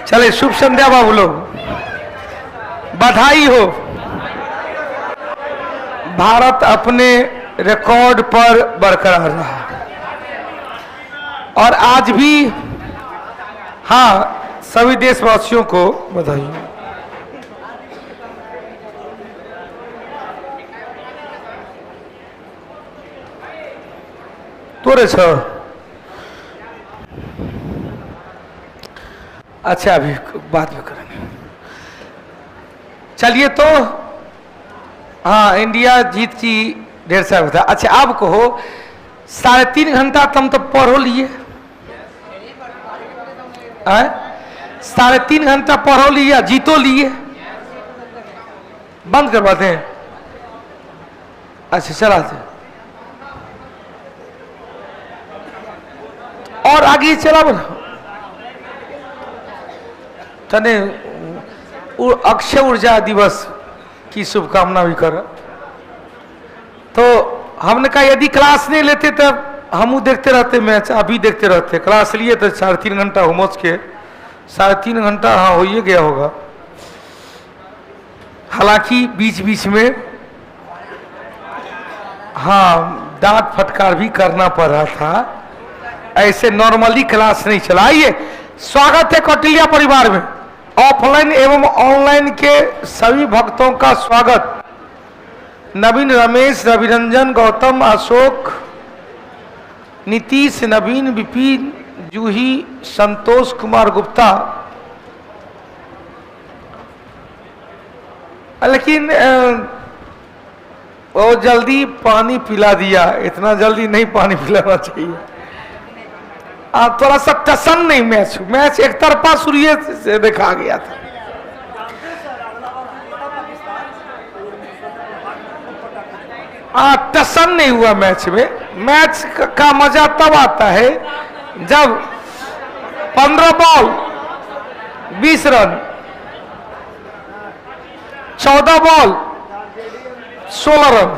चले शुभ संध्या बाबू लोग, बधाई हो। भारत अपने रिकॉर्ड पर बरकरार रहा और आज भी हाँ सभी देशवासियों को बधाई। तोरे छो अच्छा अभी बात भी करेंगे। चलिए तो हाँ इंडिया जीत की ढेर सारा था। अच्छा आप कहो 3.5 घंटा तुम तो पढ़ो लिए, 3.5 घंटा पढ़ो लिया, जीतो लिए, बंद करवाते हैं। अच्छा चलाते और आगे चला बोलो। तने अक्षय ऊर्जा दिवस की शुभकामना भी कर। तो हमने कहा यदि क्लास नहीं लेते तब हम देखते रहते मैच, अभी देखते रहते। क्लास लिए तो 3.5 घंटा होमवर्क के 3.5 घंटा हाँ हो ही गया होगा। हालांकि बीच बीच में हाँ डांट फटकार भी करना पड़ रहा था, ऐसे नॉर्मली क्लास नहीं चला। आइए स्वागत है कौटिल्या परिवार में। ऑफलाइन एवं ऑनलाइन के सभी भक्तों का स्वागत। नवीन, रमेश, रविरंजन, गौतम, अशोक, नीतीश, नवीन, विपिन, जूही, संतोष कुमार गुप्ता। लेकिन वो जल्दी पानी पिला दिया, इतना जल्दी नहीं पानी पिलाना चाहिए। थोड़ा सा टसन नहीं मैच एक तरफा सूर्य से देखा गया था। टसन नहीं हुआ मैच में। मैच का मजा तब आता है जब 15 ball 20 run, 14 ball 16 run,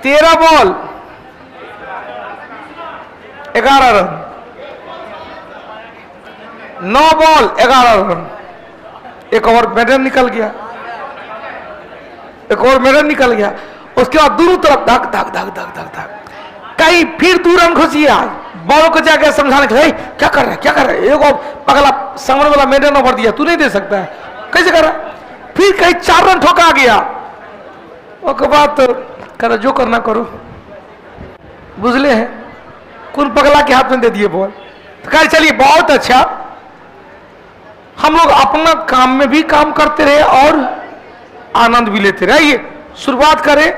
13 ball 11 run, 9 ball 11 run. एक ओवर मैडन निकल गया, एक और मैडन निकल गया। उसके बाद दोनों तरफ धक धक धक धक धक धक, कहीं फिर 2 रन घुसिया। बॉलों को जाकर समझाने के क्या कर रहा है क्या कर रहा है। एक पगला सामने वाला मैडन ओवर दिया, तू नहीं दे सकता है, कैसे कर रहा है। फिर कहीं 4 रन ठोका गया। उसके बाद कर जो करना करो, बुझले हैं कौन पगला के हाथ में दे दिए बॉल। तो कह चलिए बहुत अच्छा, हम लोग अपना काम में भी काम करते रहे और आनंद भी लेते रहे। आइए शुरुआत करें।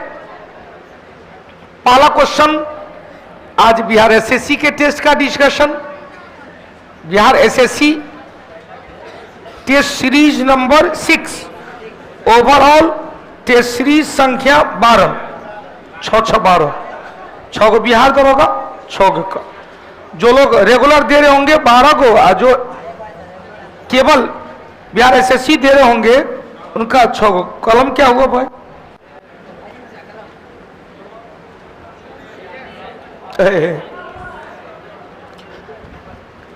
पहला क्वेश्चन आज बिहार एसएससी के टेस्ट का डिस्कशन। Bihar SSC test series number 6, overall test series संख्या 12, 6 को बिहार का होगा, 6 का। जो लोग रेगुलर दे रहे होंगे 12 को, और जो केवल बिहार एसएससी दे रहे होंगे उनका 6 को। कलम क्या हुआ भाई?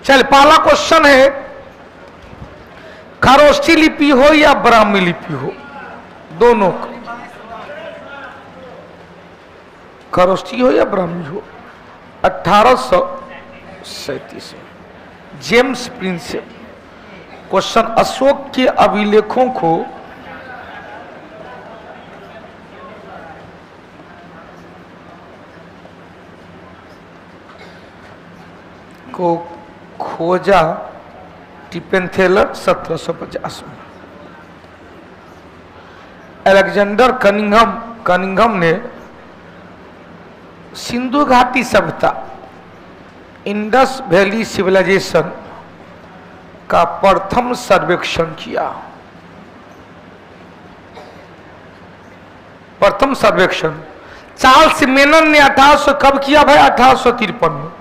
चल पहला क्वेश्चन है, खरोष्ठी लिपि हो या ब्राह्मी लिपि हो, दोनों का, खरोष्ठी हो या ब्राह्मी हो। 1837 जेम्स प्रिंसेप। क्वेश्चन, अशोक के अभिलेखों को खोजा टिपेंथेलर 1750 में। अलेक्जेंडर कनिंघम ने सिंधु घाटी सभ्यता, इंडस वैली सिविलाइजेशन का प्रथम सर्वेक्षण किया। प्रथम सर्वेक्षण चार्ल्स मेनन ने 1800 कब किया भाई? 1853 में।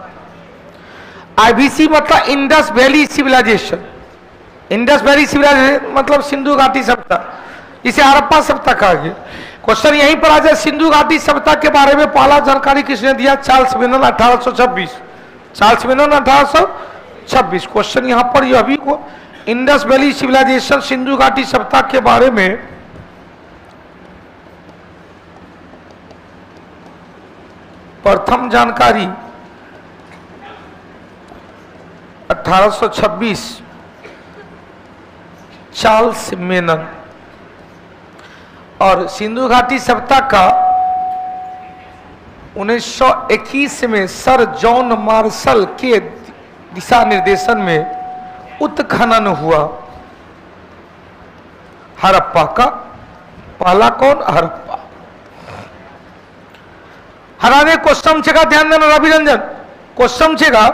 आईबीसी मतलब Indus valley civilization. Indus valley civilization मतलब सिंधु घाटी सभ्यता, इसे हड़प्पा सभ्यता कहा गया। क्वेश्चन यहीं पर आ जाए, सिंधु घाटी सभ्यता के बारे में पहला जानकारी किसने दिया? Charles Menon 1826। Charles Menon 1826। Question यहां पर यह भी को इंडस वैली सिविलाइजेशन सिंधु घाटी सभ्यता के बारे में प्रथम जानकारी 1826 चार्ल्स मेनन, और सिंधु घाटी सभ्यता का 1921 में सर जॉन मार्शल के दिशा निर्देशन में उत्खनन हुआ। हड़प्पा का पहला कौन? हड़प्पा। हराने क्वेश्चन छेगा, ध्यान देना रवि रंजन, क्वेश्चन छेगा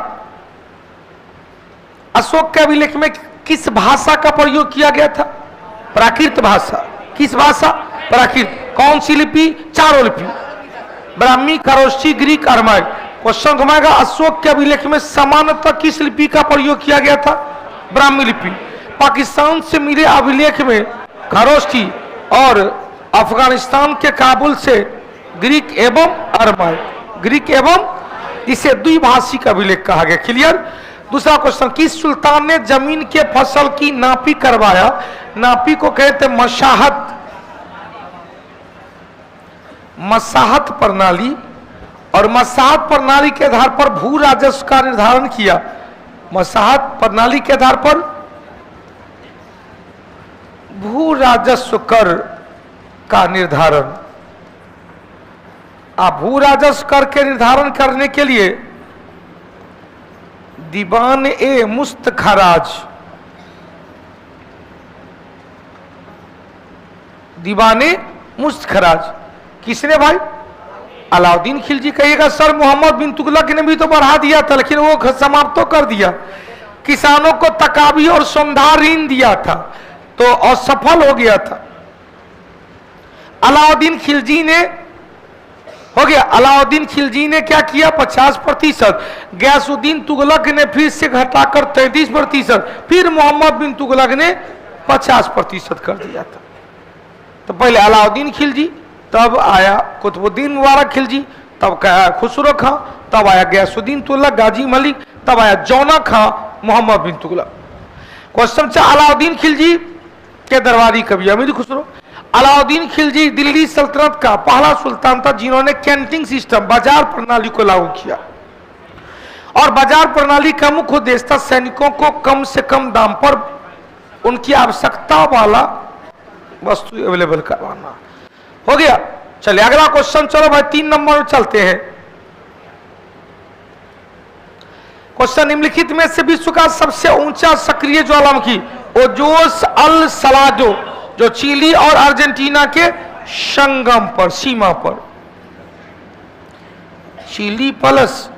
अशोक के अभिलेख में किस भाषा का प्रयोग किया गया था? प्राकृत भाषा। किस भाषा? प्राकृत। कौन सी लिपि? चारों लिपि, ब्राह्मी, खरोष्ठी, ग्रीक, अरमाई। क्वेश्चन घुमाएगा अशोक के अभिलेख में सामान्यतः किस लिपि का प्रयोग किया गया था? ब्राह्मी लिपि। पाकिस्तान से मिले अभिलेख में खरोष्ठी और अफगानिस्तान के काबुल से ग्रीक एवं अरमाई। ग्रीक एवं, इसे द्विभाषिक अभिलेख कहा गया। क्लियर। दूसरा क्वेश्चन, किस सुल्तान ने जमीन के फसल की नापी करवाया? नापी को कहते मशाहत। मसाहत प्रणाली, और मसाहत प्रणाली के आधार पर भू राजस्व का निर्धारण किया। मसाहत प्रणाली के आधार पर भू राजस्व कर का निर्धारण। भू राजस्व कर के निर्धारण करने के लिए दीवान ए मुस्त खराज, दीवाने मुस्त खराज किसने भाई? अलाउद्दीन खिलजी। कहिएगा सर मोहम्मद बिन तुगलक ने भी तो बढ़ा दिया था, लेकिन वो समाप्त तो कर दिया। किसानों को तकाबी और सौंधार ऋण दिया था तो असफल हो गया था। अलाउद्दीन खिलजी ने हो गया। अलाउद्दीन खिलजी ने क्या किया? 50%। गयासुद्दीन तुगलक ने फिर से घटाकर 33%, फिर मोहम्मद बिन तुगलक ने 50% कर दिया था। तो पहले अलाउद्दीन खिलजी, तब आया कुतुबुद्दीन मुबारक खिलजी, तब आया खुसरो खां, तब आया गयासुद्दीन तुगलक, गाजी मलिक, तब आया जौना खां, मोहम्मद बिन तुगलक। क्वेश्चन से अलाउद्दीन खिलजी के दरबारी कवि अमीर खुसरो। अलाउद्दीन खिलजी दिल्ली सल्तनत का पहला सुल्तान था जिन्होंने कैंटिंग सिस्टम, बाजार प्रणाली को लागू किया। और बाजार प्रणाली का मुख्य उद्देश्य था सैनिकों को कम से कम दाम पर उनकी आवश्यकता वाला वस्तु अवेलेबल करवाना। हो गया। चलिए अगला क्वेश्चन, चलो भाई 3 नंबर में चलते हैं। क्वेश्चन, निम्नलिखित में से विश्व का सबसे ऊंचा सक्रिय ज्वालामुखी ओजोस अल सलाडो, जो चिली और अर्जेंटीना के संगम पर, सीमा पर, चिली प्लस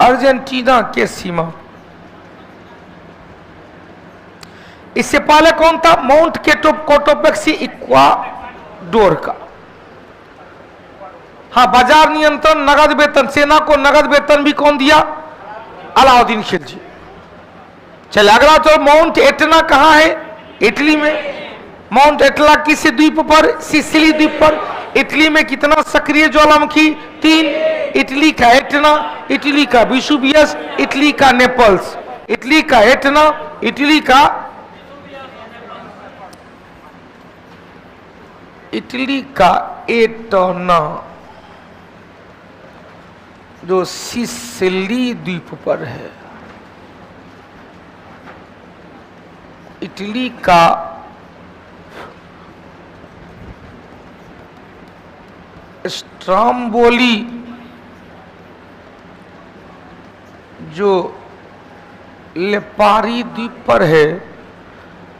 अर्जेंटीना के सीमा। इससे पहले कौन था? माउंट कोटोपेक्सी इक्वाडोर का। हाँ, बाजार नियंत्रण, नगद वेतन, सेना को नगद वेतन भी कौन दिया? अलाउद्दीन खिलजी। चलिए अगला, तो माउंट एटना कहाँ है? इटली में। माउंट एटना किस द्वीप पर? सिसिली द्वीप पर। इटली में कितना सक्रिय ज्वालामुखी? 3। इटली का एटना, इटली का विसुवियस, इटली का नेपल्स। इटली का एटना, इटली का एटना, जो सिसिली द्वीप पर है। इटली का स्ट्राम्बोली, जो लेपारी द्वीप पर है,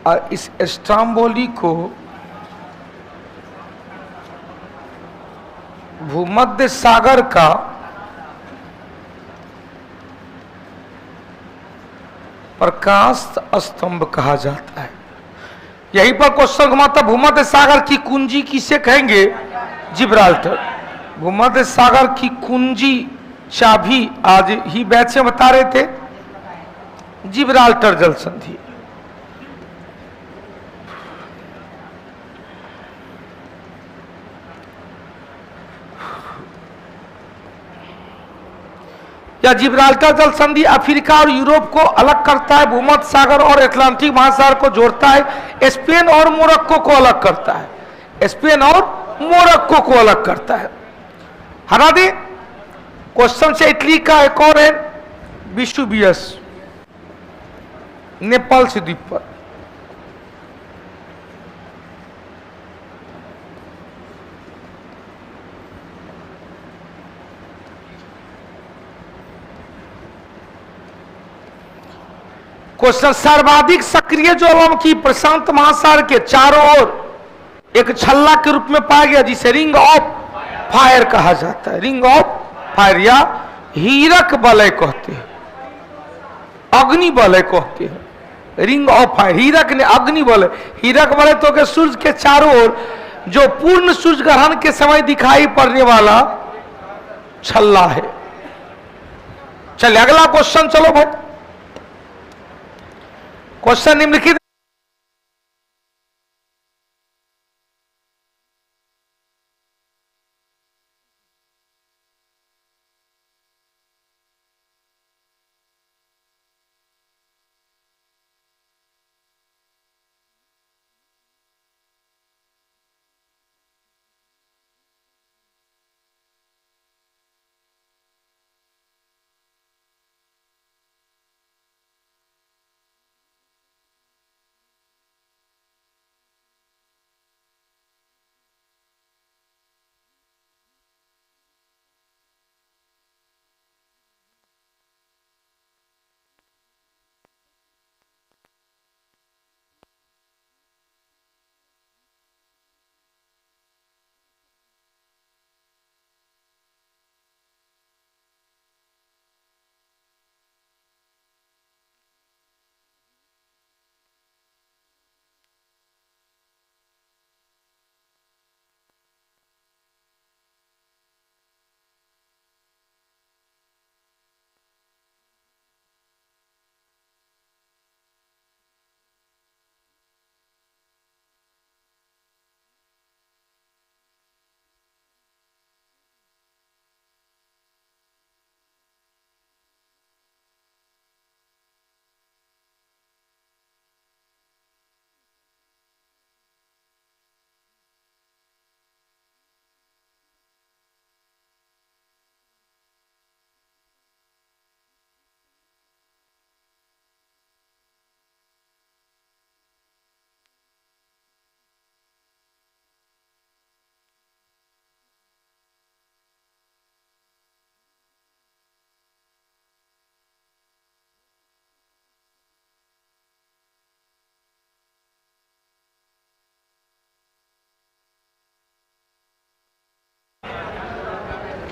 और इस स्ट्राम्बोली को भूमध्य सागर का प्रकाश स्तंभ कहा जाता है। यहीं पर क्वेश्चन घुमाता, भूमध्य सागर की कुंजी किसे कहेंगे? जिब्राल्टर। भूमध्य सागर की कुंजी चाबी आज ही बैच में बता रहे थे, जिब्राल्टर जल संधि। या जिब्राल्टर जल संधि अफ्रीका और यूरोप को अलग करता है, भूमध्य सागर और अटलांटिक महासागर को जोड़ता है, स्पेन और मोरक्को को अलग करता है, स्पेन और मोरक्को को अलग करता है। हटा दे। क्वेश्चन से इटली का एक और है, विशुवियस, नेपाल से द्वीप पर। क्वेश्चन, सर्वाधिक सक्रिय ज्वालामुखी प्रशांत महासागर के चारों ओर एक छल्ला के रूप में पाया गया जिसे रिंग ऑफ फायर कहा जाता है। रिंग ऑफ फायर या हीरक वलय कहते हैं, अग्नि वलय कहते हैं। रिंग ऑफ फायर, हीरक ने अग्नि वलय, हीरक वलय तो के सूर्य के चारों ओर जो पूर्ण सूर्य ग्रहण के समय दिखाई पड़ने वाला छल्ला है। चलिए अगला क्वेश्चन, चलो भाई। क्वेश्चन निम्नलिखित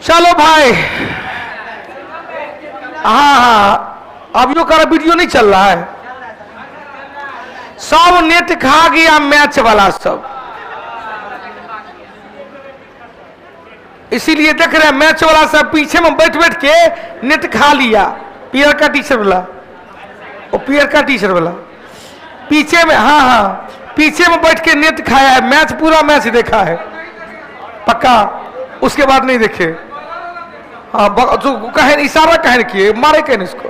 चलो भाई, हाँ, अब यो कर वीडियो नहीं चल रहा है, सब नेट खा गया मैच वाला सब, इसीलिए देख रहे हैं मैच वाला सब पीछे में बैठ बैठ के नेट खा लिया। पियर का टी शर्ट वाला, वो पियर का टी शर्ट वाला पीछे में, हाँ, पीछे में बैठ के नेट खाया है, मैच पूरा मैच देखा है पक्का, उसके बाद नहीं देखे। हाँ, जो कहे इशारा कहे किए, मारे कहे इसको।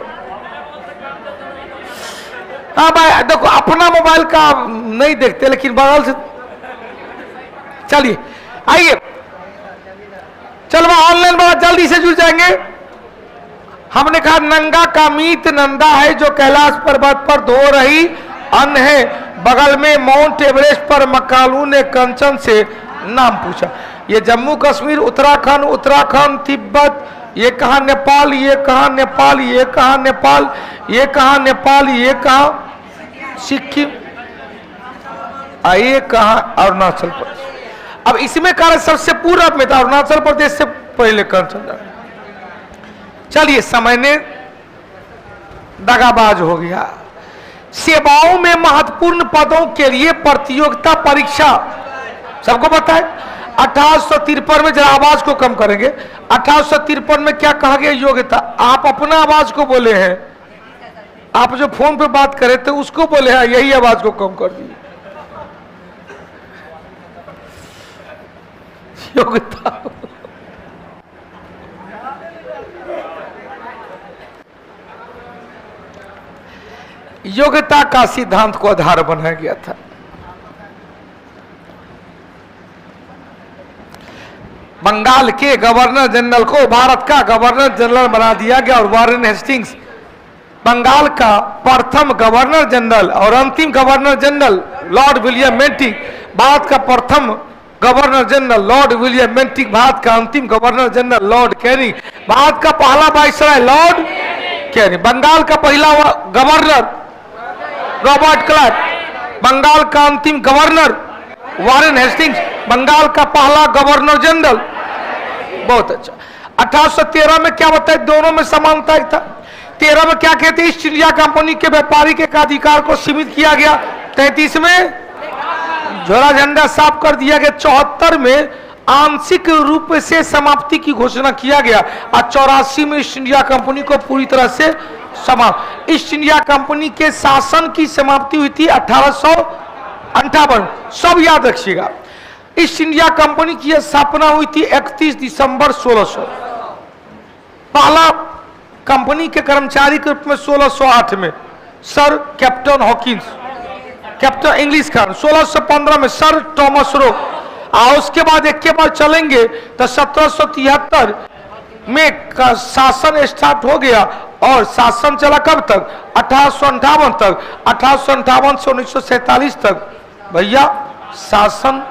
हाँ भाई देखो, अपना मोबाइल का नहीं देखते लेकिन बगल से। चलिए आइए, चलो ऑनलाइन बड़ा जल्दी से जुड़ जाएंगे। हमने कहा नंगा का मीत नंदा है जो कैलाश पर्वत पर धो रही अन्न है, बगल में माउंट एवरेस्ट पर मकालू ने कंचन से नाम पूछा। ये जम्मू कश्मीर, उत्तराखंड, उत्तराखंड, तिब्बत, ये कहा नेपाल, ये कहा नेपाल, ये कहा नेपाल, ये कहा नेपाल, ये कहा सिक्किम, ये कहा अरुणाचल प्रदेश। अब इसमें कहा सबसे पूर्व में था, अरुणाचल प्रदेश से पहले कंचन। चलिए समय ने दगाबाज हो गया। सेवाओं में महत्वपूर्ण पदों के लिए प्रतियोगिता परीक्षा, सबको पता है। 1853 में, जरा आवाज को कम करेंगे, 1853 में क्या कहा गया योग्यता? आप अपना आवाज को बोले हैं, आप जो फोन पे बात करे थे उसको बोले हैं, यही आवाज को कम कर दिए। योग्यता योग्यता का सिद्धांत को आधार बनाया गया था। बंगाल के गवर्नर जनरल को भारत का गवर्नर जनरल बना दिया गया और वारेन हेस्टिंग्स बंगाल का प्रथम गवर्नर जनरल और अंतिम governor general Lord William Bentinck Bharat का प्रथम governor general Lord William Bentinck Bharat का अंतिम governor general Lord Canning Bharat का पहला वाइसराय लॉर्ड कैनिंग बंगाल का पहला गवर्नर रॉबर्ट क्लाइव बंगाल का अंतिम गवर्नर वारेन हेस्टिंग्स बंगाल का पहला गवर्नर जनरल। बहुत अच्छा। 1813 में क्या बताया, दोनों में समानता था। 13 में क्या कहते हैं, ईस्ट इंडिया कंपनी के व्यापारिक एकाधिकार को सीमित किया गया। 33 में झोला झंडा साफ कर दिया गया। 74 में आंशिक रूप से समाप्ति की घोषणा किया गया और 84 में ईस्ट इंडिया कंपनी को पूरी तरह से समाप्त। ईस्ट इंडिया कंपनी के शासन की समाप्ति हुई थी 1858। सब याद रखिएगा। ईस्ट इंडिया कंपनी की स्थापना हुई थी 31 दिसंबर 1600। पहला कंपनी के कर्मचारी के रूप में 1608 में sir captain Hawkins, captain English Khan. 1615 में सर थॉमस रो। और उसके बाद एक के बाद चलेंगे तो 1773 में का शासन स्टार्ट हो गया और शासन चला कब तक, 1858 तक। 1858 से 1947 तक भैया शासन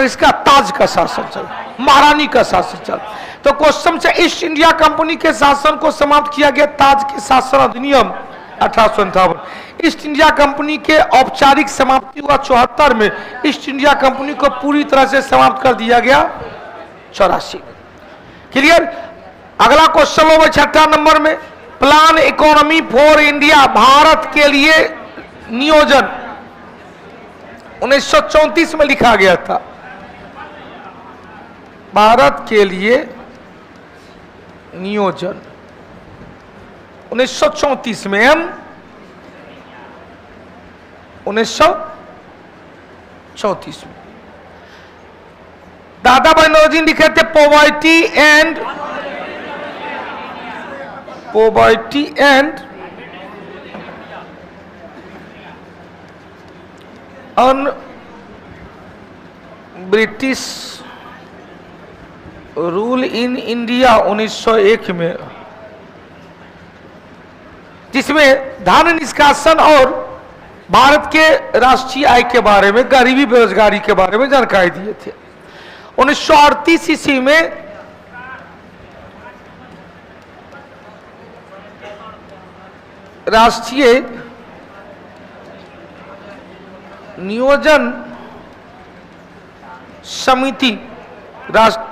इसका ताज का शासन चला, महारानी का शासन चला। तो क्वेश्चन से ईस्ट इंडिया कंपनी के शासन को समाप्त किया गया ताज के शासन अधिनियम 1858। ईस्ट इंडिया कंपनी के औपचारिक समाप्ति हुआ 74 में। ईस्ट इंडिया कंपनी को पूरी तरह से समाप्त कर दिया गया 84। क्लियर। अगला क्वेश्चन होगा 6 नंबर में, plan economy for India Bharat के लिए नियोजन 1934 में लिखा गया था। भारत के लिए नियोजन 1934 में, 1934 में दादा भाई नौरोजी लिखे थे poverty and un British rule in India 1901 में, जिसमें धन निष्कासन और भारत के राष्ट्रीय आय के बारे में, गरीबी बेरोजगारी के बारे में जानकारी दिए थे। 1938 ईस्वी में राष्ट्रीय नियोजन समिति राष्ट्र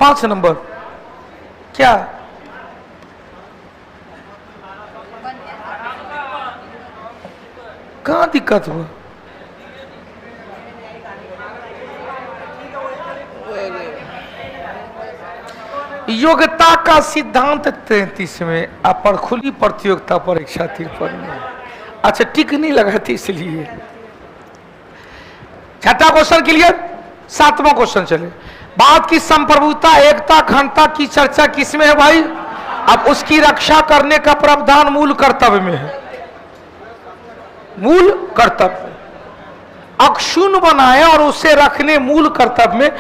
5 नंबर क्या कहां दिक्कत हुआ, योग्यता का सिद्धांत 33 में अपर खुली प्रतियोगिता परीक्षा 53 में। अच्छा टिक नहीं लगा थी इसलिए। 6ठा क्वेश्चन क्लियर। 7वां क्वेश्चन चले। भारत की संप्रभुता, एकता, अखंडता की चर्चा किसमें है भाई? अब उसकी रक्षा करने का प्रावधान मूल कर्तव्य में है। मूल कर्तव्य अक्षुण्ण बनाए और उसे रखने मूल कर्तव्य में।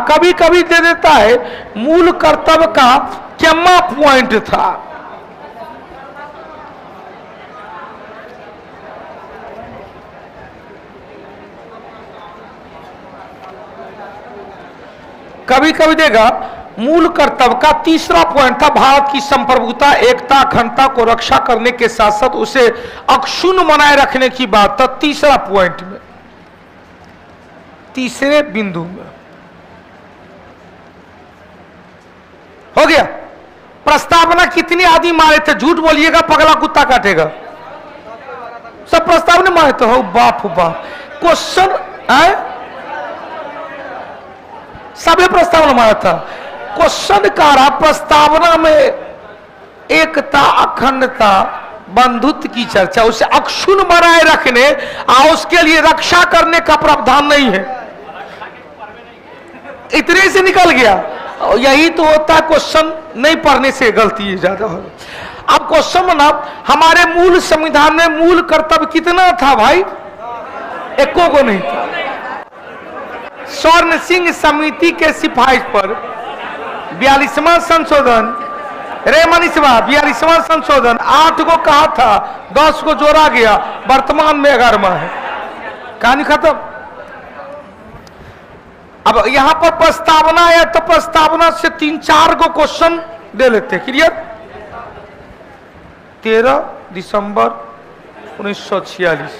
कभी कभी दे देता है मूल कर्तव्य का क्या पॉइंट था। कभी कभी देगा मूल कर्तव्य का तीसरा पॉइंट था भारत की संप्रभुता, एकता, अखंडता को रक्षा करने के साथ साथ उसे अक्षुण्ण बनाए रखने की बात था तीसरा पॉइंट में, तीसरे बिंदु में। हो गया। प्रस्तावना कितने आदमी मारे थे? झूठ बोलिएगा पगला कुत्ता काटेगा। सब प्रस्तावना मारे थे। हो बाप बाप। क्वेश्चन है सभी प्रस्तावना मारा था। क्वेश्चन का रहा प्रस्तावना में एकता, अखंडता, बंधुत्व की चर्चा, उसे अक्षुण्ण बनाए रखने और उसके लिए रक्षा करने का प्रावधान नहीं है। इतने से निकल गया। और यही तो होता है, क्वेश्चन नहीं पढ़ने से गलती ज्यादा हो। अब क्वेश्चन बना, हमारे मूल संविधान में मूल कर्तव्य कितना था भाई? एको को नहीं था। स्वर्ण सिंह समिति के सिफारिश पर 42वां संशोधन, रे मनीषवा 42वां संशोधन 8 को कहा था, 10 को जोड़ा गया, वर्तमान में 11वां है। कहानी खत्म। अब यहां पर प्रस्तावना है तो प्रस्तावना से 3-4 को क्वेश्चन दे लेते। क्लियर? 13 दिसंबर 1946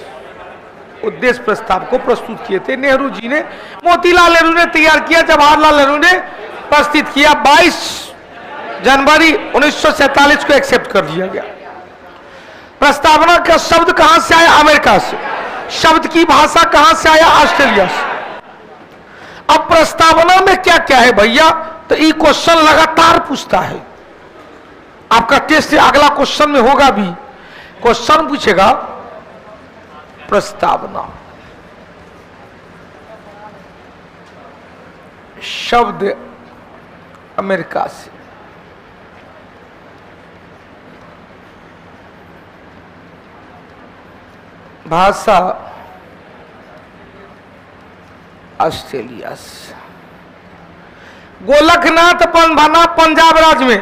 उद्देश्य प्रस्ताव को प्रस्तुत किए थे नेहरू जी ने, मोतीलाल नेहरू ने तैयार किया, जवाहरलाल नेहरू ने प्रस्तुत किया। 22 जनवरी 1947 को एक्सेप्ट कर दिया गया। प्रस्तावना का शब्द कहां से आया? अमेरिका से। शब्द की भाषा कहां से आया? ऑस्ट्रेलिया से। अब प्रस्तावना में क्या क्या है भैया? तो ये क्वेश्चन लगातार पूछता है। आपका टेस्ट अगला क्वेश्चन में होगा भी, क्वेश्चन पूछेगा प्रस्तावना शब्द अमेरिका से, भाषा ऑस्ट्रेलिया से। गोलकनाथ बना पंजाब राज्य में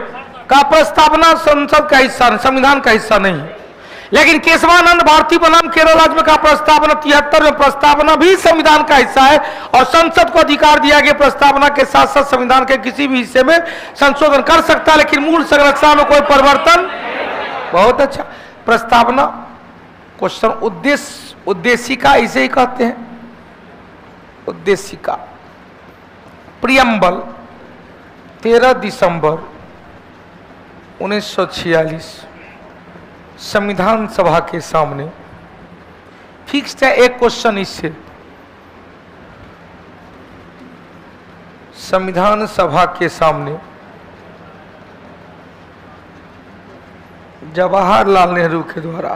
का प्रस्तावना संसद का हिस्सा, संविधान का हिस्सा नहीं। लेकिन केशवानंद भारती बनाम केरल राज्य में का प्रस्तावना 73 में प्रस्तावना भी संविधान का हिस्सा है और संसद को अधिकार दिया गया प्रस्तावना के साथ साथ संविधान के किसी भी हिस्से में संशोधन कर सकता है, लेकिन मूल संरचना में कोई परिवर्तन। बहुत अच्छा। प्रस्तावना क्वेश्चन उद्देश्य, उद्देशिका इसे ही कहते हैं, उद्देशिका। प्रियम्बल 13 दिसंबर 1946 संविधान सभा के सामने फिक्स्ड है। एक क्वेश्चन इससे, संविधान सभा के सामने जवाहरलाल नेहरू के द्वारा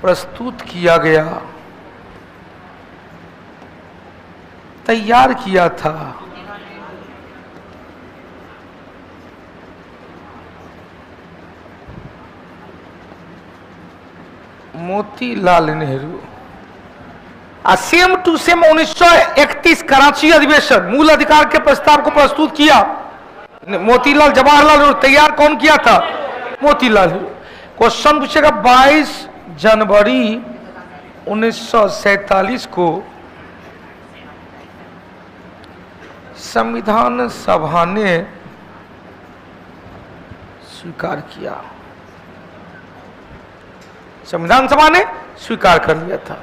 प्रस्तुत किया गया, तैयार किया था Motilal Nehru. Same to same 1931 Karachi अधिवेशन मूल अधिकार के प्रस्ताव को प्रस्तुत किया मोतीलाल, जवाहरलाल नेहरू। तैयार कौन किया था? मोतीलाल नेहरू। क्वेश्चन पूछेगा 22 जनवरी 1947 को संविधान सभा ने स्वीकार किया, संविधान सभा ने स्वीकार कर लिया था।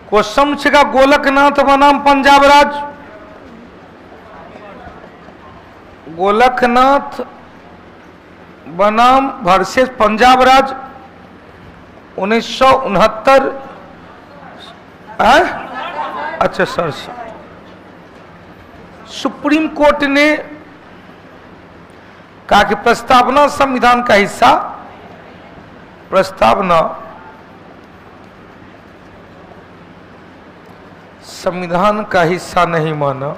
क्वेश्चन पूछेगा गोलकनाथ बनाम पंजाब राज्य, गोलकनाथ बनाम वर्सेस पंजाब राज्य 1969। अच्छा सर, सुप्रीम कोर्ट ने कहा कि प्रस्तावना संविधान का हिस्सा, प्रस्तावना संविधान का हिस्सा नहीं माना।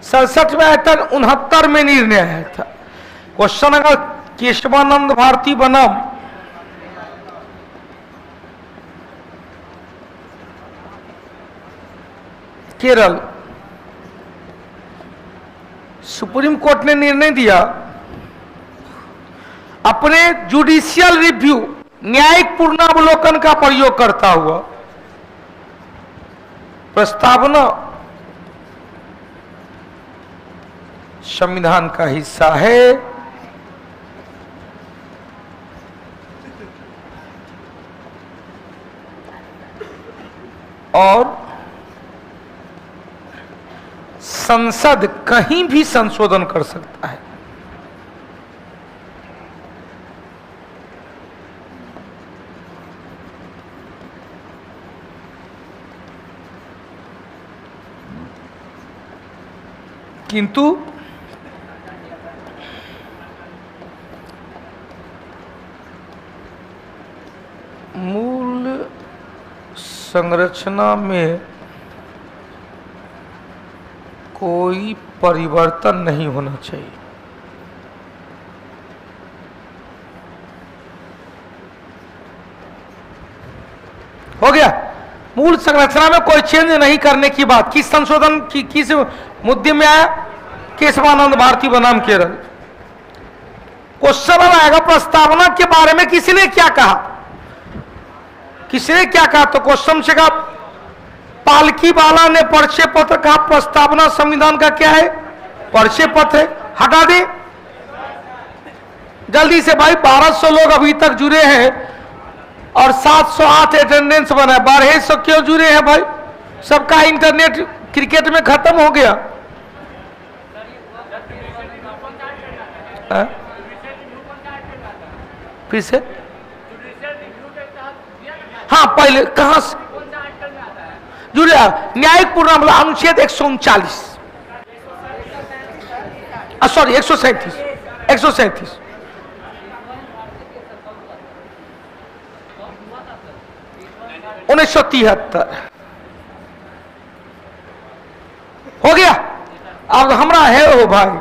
सड़सठ में आया था, 69 में निर्णय आया था। क्वेश्चन अगर केशवानंद भारती बनाम केरल, सुप्रीम कोर्ट ने निर्णय दिया अपने जुडिशियल रिव्यू, न्यायिक पूर्णावलोकन का प्रयोग करता हुआ प्रस्तावना संविधान का हिस्सा है और संसद कहीं भी संशोधन कर सकता है। किंतु संरचना में कोई परिवर्तन नहीं होना चाहिए। हो गया। मूल संरचना में कोई चेंज नहीं करने की बात। किस संशोधन की किस मुद्दे में आया? केशवानंद भारती बनाम केरल। क्वेश्चन आएगा प्रस्तावना के बारे में किसने क्या कहा, किसने क्या कहा? तो क्वेश्चन से कहा पालकी वाला ने परिचय पत्र कहा। प्रस्तावना संविधान का क्या है? परिचय पत्र है। हटा दे जल्दी से भाई। 1200 लोग अभी तक जुड़े हैं और 708 अटेंडेंस बना है। 1200 क्यों जुड़े हैं भाई? सबका इंटरनेट क्रिकेट में खत्म हो गया। फिर से हाँ, पहले कहां से जुड़े? न्यायिक पूर्णावली अनुच्छेद 139, सॉरी 137, 137 1973 हो गया। अब हमरा है हो भाई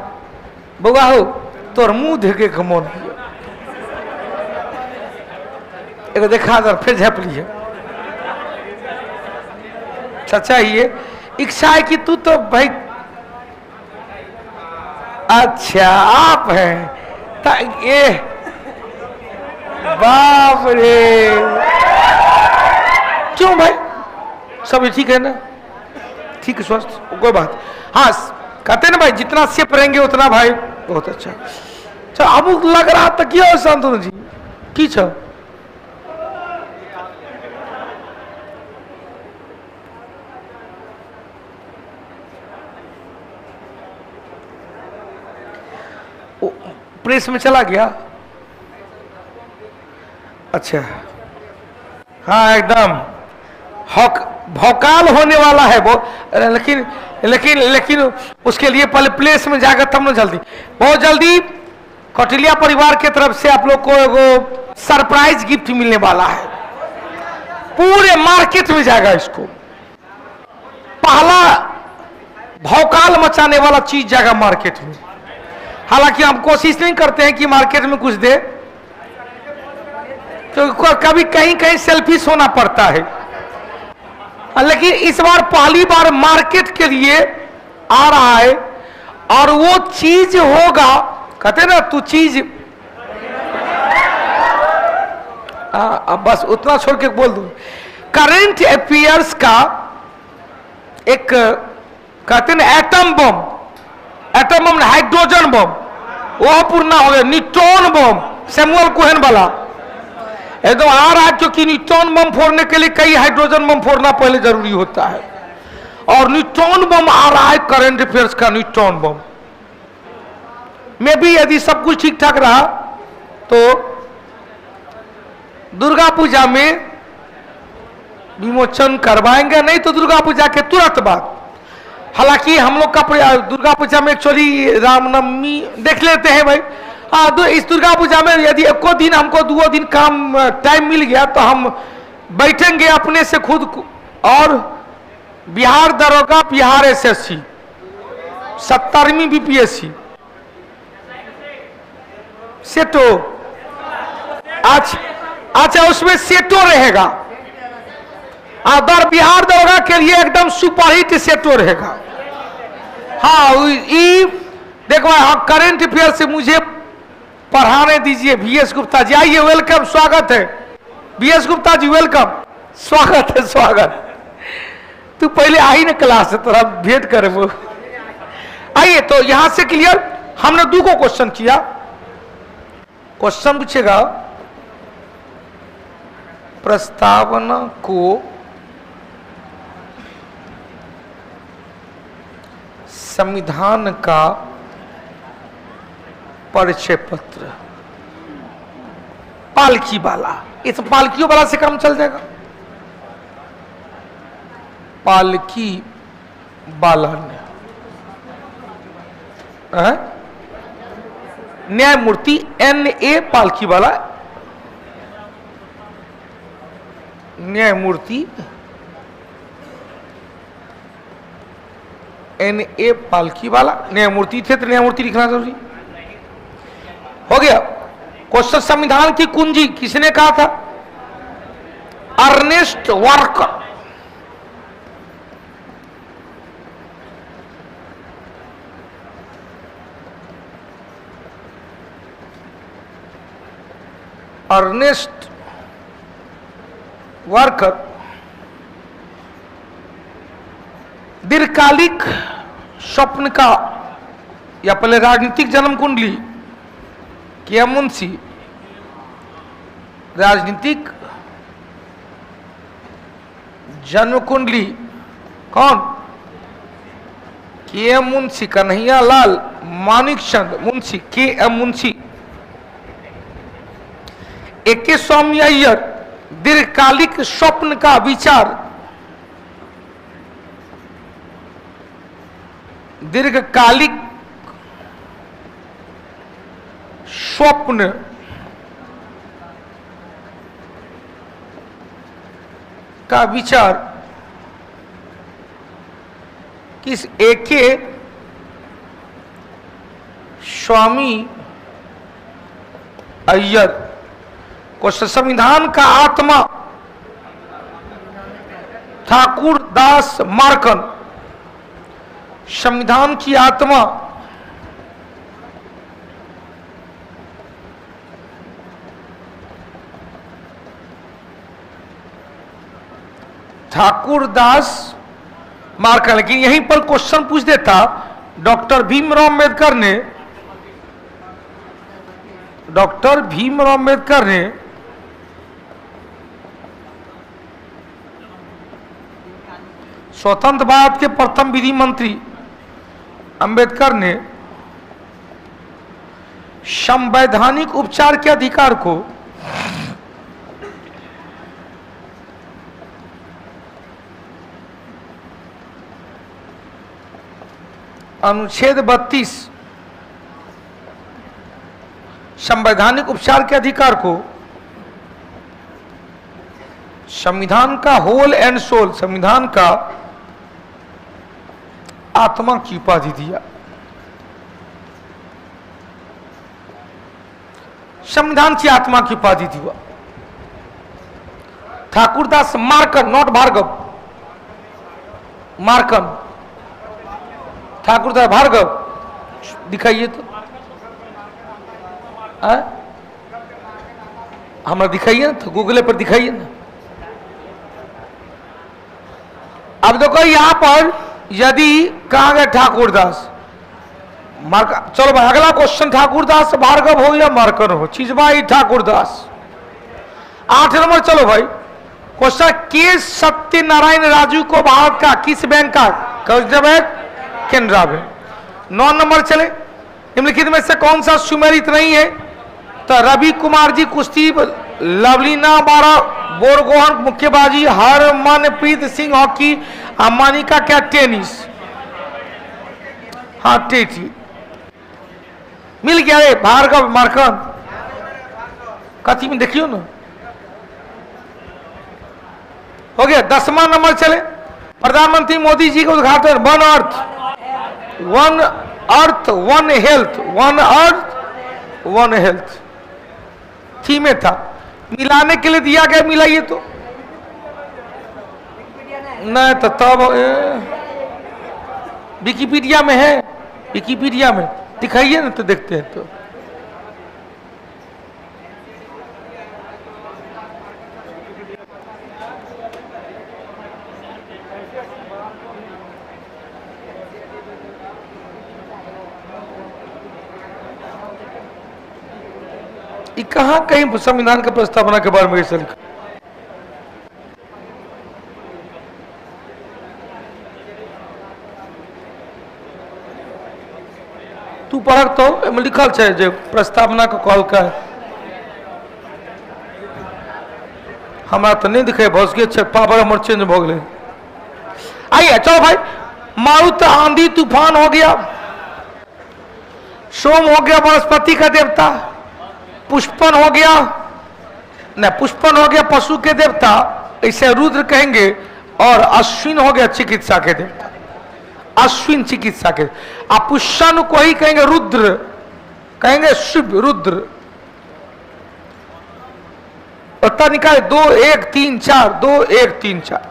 बउआ हो तोर मुंह देखे के मन एगो देखा दर फिर झप लिए। चाचा ये इच्छा है कि तू तो भाई अच्छा आप हैं ये बाप रे। क्यों भाई? सब ठीक है ना? ठीक है, स्वस्थ, कोई बात। हाँ कहते ना भाई जितना सेफ रहेंगे उतना भाई बहुत अच्छा। अच्छा अब लग रहा था क्यों शांतनु जी की छ प्रेस में चला गया। अच्छा हाँ एकदम भौकाल होने वाला है वो। लेकिन लेकिन लेकिन उसके लिए पहले प्लेस में जाकर तब ना जल्दी, बहुत जल्दी कौटिल्या परिवार की तरफ से आप लोग को एगो सरप्राइज गिफ्ट मिलने वाला है। पूरे मार्केट में जाएगा इसको। पहला भौकाल मचाने वाला चीज जाएगा मार्केट में। हालांकि हम कोशिश नहीं करते हैं कि मार्केट में कुछ दे, तो कभी कहीं कहीं सेल्फिश होना पड़ता है। लेकिन इस बार पहली बार मार्केट के लिए आ रहा है और वो चीज होगा, कहते ना तू चीज अब बस उतना छोड़ के बोल दूं। करंट अफेयर्स का एक कहते ना atom bomb, atom bomb hydrogen bomb, वह पूर्ण हो गया। न्यूट्रॉन बम सैमुअल कोहेन वाला एकदम आ रहा है, क्योंकि न्यूट्रॉन बम फोड़ने के लिए कई हाइड्रोजन बम फोड़ना पहले जरूरी होता है। और न्यूट्रॉन बम आ रहा है करंट अफेयर्स का। न्यूट्रॉन बम में भी यदि सब कुछ ठीक ठाक रहा तो दुर्गा पूजा में विमोचन करवाएंगे, नहीं तो दुर्गा पूजा के तुरंत बाद। हालांकि हम लोग का दुर्गा पूजा में एक्चुअली रामनवमी देख लेते हैं भाई। इस दुर्गा पूजा में यदि एको दिन हमको 2 दिन काम टाइम मिल गया तो हम बैठेंगे अपने से खुद और बिहार दरोगा, बिहार एसएससी, 70वीं बीपीएससी सेटो। अच्छा उसमें सेटो रहेगा। अदर बिहार दरोगा के लिए एकदम सुपरहिट सेटो रहेगा। हाँ देखो करंट अफेयर से मुझे पढ़ाने दीजिए VS गुप्ता जी। आइए, वेलकम, स्वागत है VS गुप्ता जी, वेलकम, स्वागत है, स्वागत। तू पहले आई ना क्लास से, थोड़ा भेंट करे वो। आइए तो यहां से क्लियर। हमने 2 को क्वेश्चन किया। क्वेश्चन पूछेगा प्रस्तावना को संविधान का परिचय पत्र। पालकी वाला, इस पालकियों वाला से काम चल जाएगा। पालकी वाला ने न्यायमूर्ति NA पालकी वाला, न्यायमूर्ति NA पालकी वाला, न्यायमूर्ति थे तो न्यायमूर्ति लिखना जरूरी हो गया। क्वेश्चन, संविधान की कुंजी किसने कहा था? Ernest worker. अर्नेस्ट वार्कर दीर्घकालिक स्वप्न का या पहले राजनीतिक जन्म कुंडली के मुंशी, राजनीतिक जन्म कुंडली कौन? के मुंशी, कन्हैया लाल मानिक चंद मुंशी, के मुंशी। AK स्वामी अय्यर, दीर्घकालिक स्वप्न का विचार, दीर्घकालिक स्वप्न का विचार किस? AK स्वामी अय्यर। क्वेश्चन, संविधान का आत्मा ठाकुर दास मार्कन। संविधान की आत्मा ठाकुर दास मार्कन। लेकिन यहीं पर क्वेश्चन पूछ देता, डॉक्टर भीमराव अंबेडकर ने, डॉक्टर भीमराव अंबेडकर ने स्वतंत्र भारत के प्रथम विधि मंत्री अंबेडकर ने संवैधानिक उपचार के अधिकार को अनुच्छेद 32 संवैधानिक उपचार के अधिकार को संविधान का होल एंड सोल, संविधान का आत्मा की उपाधि दिया। संविधान की आत्मा की उपाधि दिया। ठाकुरदास मार्कन, नॉट भार्गव, मार्कन, ठाकुरदास भार्गव। दिखाइए तो, हमारा दिखाइए ना, तो गूगल पर दिखाइए ना। अब देखो यहां पर यदि कहा गया ठाकुरदास मार्कन, चलो भाई अगला क्वेश्चन, ठाकुरदास भार्गव हो या मार्कन हो, चीज भाई ठाकुरदास। 8 नंबर, चलो भाई क्वेश्चन, के सत्यनारायण राजू को भारत का किस बैंक का कर्ज बैंक? केनरा बैंक। 9 नंबर चले, निम्नलिखित में से कौन सा सुमेलित नहीं है? तो रवि कुमार जी कुश्ती, लवलीना बारा बोरगोहन मुक्केबाजी, हरमनप्रीत सिंह हॉकी, अमानिका क्या टेनिस? हाँ टेटी मिल गया रे, भार्गव मार्कन। कथी में देखियो ना, हो गया। 10वां नंबर चले, प्रधानमंत्री मोदी जी का उद्घाटन, one earth, one earth one health, one earth one health theme में था, मिलाने के लिए दिया गया, मिलाइए तो नहीं तो तब विकिपीडिया में है, विकिपीडिया में दिखाइए ना तो देखते हैं। तो कहां कहीं संविधान का प्रस्तावना के बारे में ऐसा लिखा? तू पढ़ तो लिखल है जो प्रस्तावना का कॉल का हमारा तो नहीं दिखे, बहुत पावर हमर चेंज हो गए। आइए चलो भाई, मारुत आंधी तूफान हो गया, सोम हो गया वनस्पति का देवता, पुष्पन हो गया, न पुष्पन हो गया पशु के देवता, इसे रुद्र कहेंगे, और अश्विन हो गया चिकित्सा के देवता। अश्विन चिकित्सा के। आप पुष्यनु को ही कहेंगे रुद्र, कहेंगे शिव रुद्र। पता निकाले 2 1 3 4 2 1 3 4।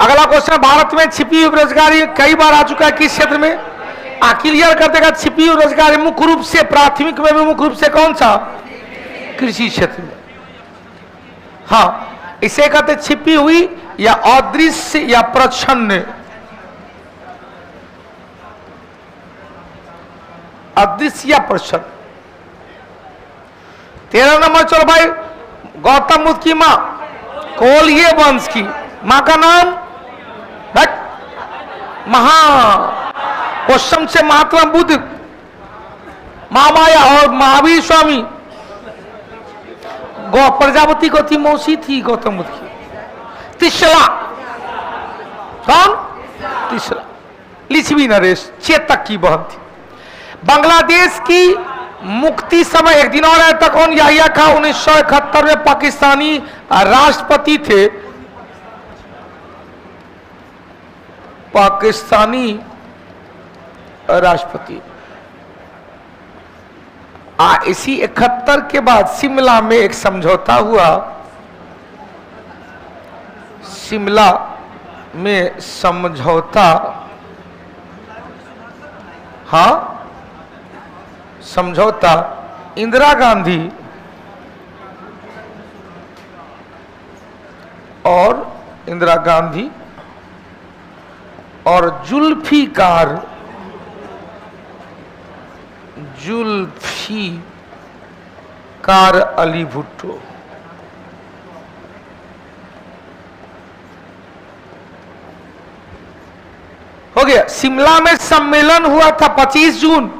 अगला क्वेश्चन, भारत में छिपी हुई बेरोजगारी कई बार आ चुका है किस क्षेत्र में? क्लियर कर देगा। छिपी हुई रोजगारी मुख्य रूप से प्राथमिक में भी मुख्य रूप से कौन सा? कृषि क्षेत्र में। हाँ, इसे कहते छिपी हुई या अदृश्य या प्रच्छन्न। अदृश्य या प्रच्छन्न। 13 नंबर, चलो भाई, गौतम बुद्ध की मां कोल्ये वंश की मां का नाम क्वेश्चन से महात्मा बुद्ध, महामाया और महावीर स्वामी। प्रजापति को थी मौसी थी गौतम बुद्ध की। त्रिशला, कौन? त्रिशला लिच्छवी नरेश, चेतक की बहन थी। बांग्लादेश की मुक्ति समय एक दिन और आया था कौन? याहिया खां 1971 में पाकिस्तानी राष्ट्रपति थे। पाकिस्तानी राष्ट्रपति। इसी 71 के बाद शिमला में एक समझौता हुआ। शिमला में समझौता, हाँ समझौता इंदिरा गांधी और जुल्फिकार अली भुट्टो। हो गया। शिमला में सम्मेलन हुआ था 25 जून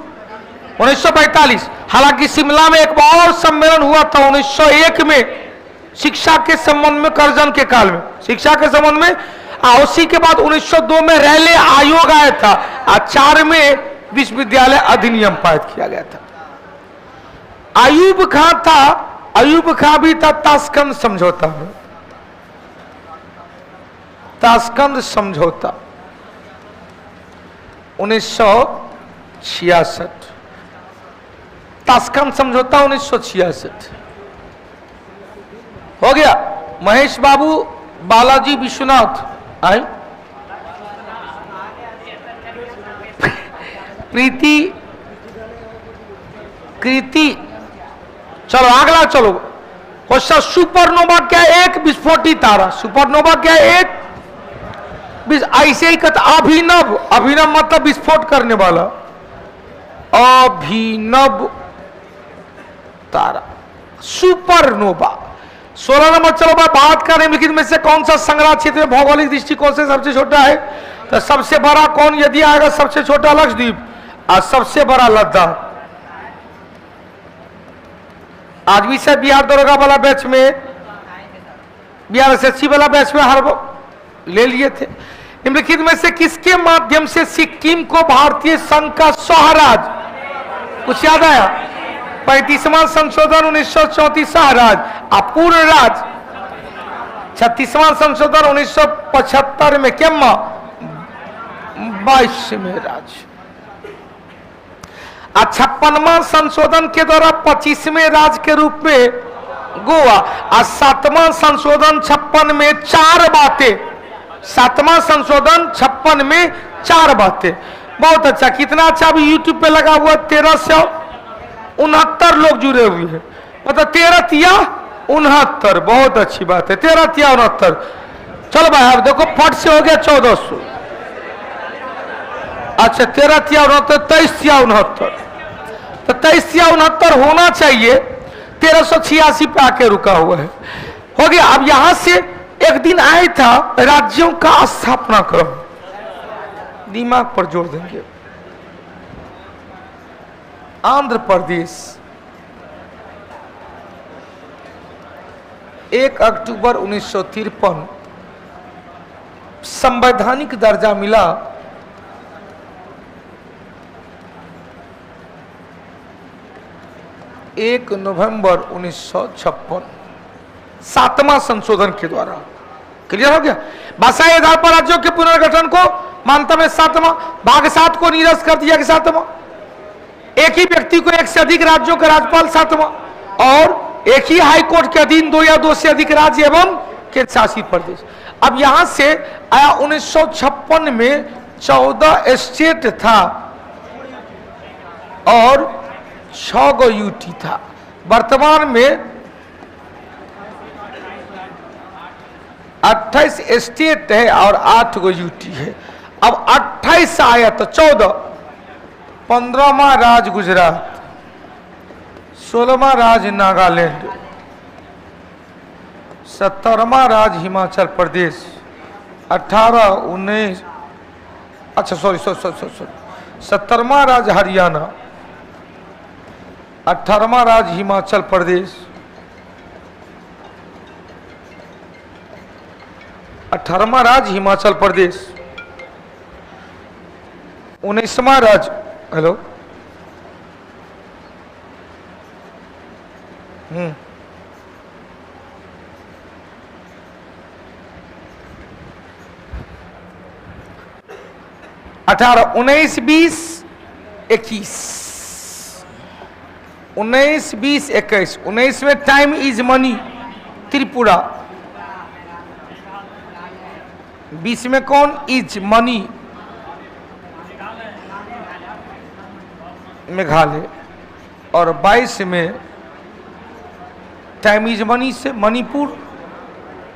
1945। हालांकि शिमला में एक और सम्मेलन हुआ था 1901 में शिक्षा के संबंध में, करजन के काल में शिक्षा के संबंध में। उसी के बाद 1902 में रैले आयोग आया था। 4 में विश्वविद्यालय अधिनियम पारित किया गया था। अयूब खां भी था ताशकंद समझौता में। ताशकंद समझौता 1966। ताशकंद समझौता 1966 हो गया। महेश बाबू, बालाजी विश्वनाथ आए। कृति, चलो अगला, चलो क्वेश्चन। सुपरनोवा क्या है? एक विस्फोटी तारा। सुपरनोवा क्या है? एक ऐसे ही कहता अभिनव। अभिनव मतलब विस्फोट करने वाला। अभिनव तारा सुपरनोवा। 16 नंबर, चलो बात करें निम्नलिखित में से कौन सा संग्रह क्षेत्र में भौगोलिक दृष्टिकोण से सबसे छोटा है? तो सबसे बड़ा कौन यदि आएगा? सबसे छोटा लक्षद्वीप और सबसे बड़ा लद्दाख। आज भी से बिहार दरोगा वाला बैच में, बिहार एसएससी वाला बैच में हर ले लिए थे। निम्नलिखित में से किसके माध्यम से सिक्किम को भारतीय संघ का स्वराज? कुछ याद आया? 35वां संशोधन 1934 राज, अपूर्ण राज 36वां संशोधन 1975 में केम्मा 22वें राज। 56वां संशोधन के द्वारा 25वें राज के रूप में गोवा। और 7वां संशोधन 56 में 4 बातें। 7वां संशोधन 56 में 4 बातें। बहुत अच्छा। कितना अच्छा? अभी यूट्यूब पे लगा हुआ 1369 लोग जुड़े हुए हैं। मतलब 13 तिया 69। बहुत अच्छी बात है। 13 तिया 69। चलो भाई, अब देखो फट से हो गया 1400। अच्छा, 13 तिया 69, 23 तिया 69। तो 23 तिया 69 होना चाहिए। 1386 पे आके रुका हुआ है। हो गया। अब यहां से एक दिन आया था राज्यों का स्थापना क्रम। दिमाग पर जोर देंगे। आंध्र प्रदेश 1 अक्टूबर 1953 संवैधानिक दर्जा मिला। नवंबर 1956 7वां संशोधन के द्वारा। क्लियर हो गया। भाषाई आधार पर राज्यों के पुनर्गठन को मानता में 7वां, भाग 7 को निरस्त कर दिया कि 7वां। एक ही व्यक्ति को एक से अधिक राज्यों का राज्यपाल 7वां, और एक ही हाई कोर्ट के अधीन 2 या 2 से अधिक राज्य एवं केंद्र शासित प्रदेश। अब यहां से आया 1956 में 14 स्टेट था और 6 गो यूटी था। वर्तमान में 28 स्टेट है और 8 गो यूटी है। अब 28 आया तो 14, 15वां राज गुजरात, 16वां राज नागालैंड, 17वां राज हिमाचल प्रदेश, 18, 19, अच्छा सॉरी 17वां राज हरियाणा, 18वां राज हिमाचल प्रदेश, 18वां राज हिमाचल प्रदेश, 19वां राज, हेलो 18, 19, 20, 21, 19, 20, 21, 19 में टाइम इज मनी त्रिपुरा, 20 में कौन इज मनी मेघालय, और 22 में टाइम इज मनी से मणिपुर,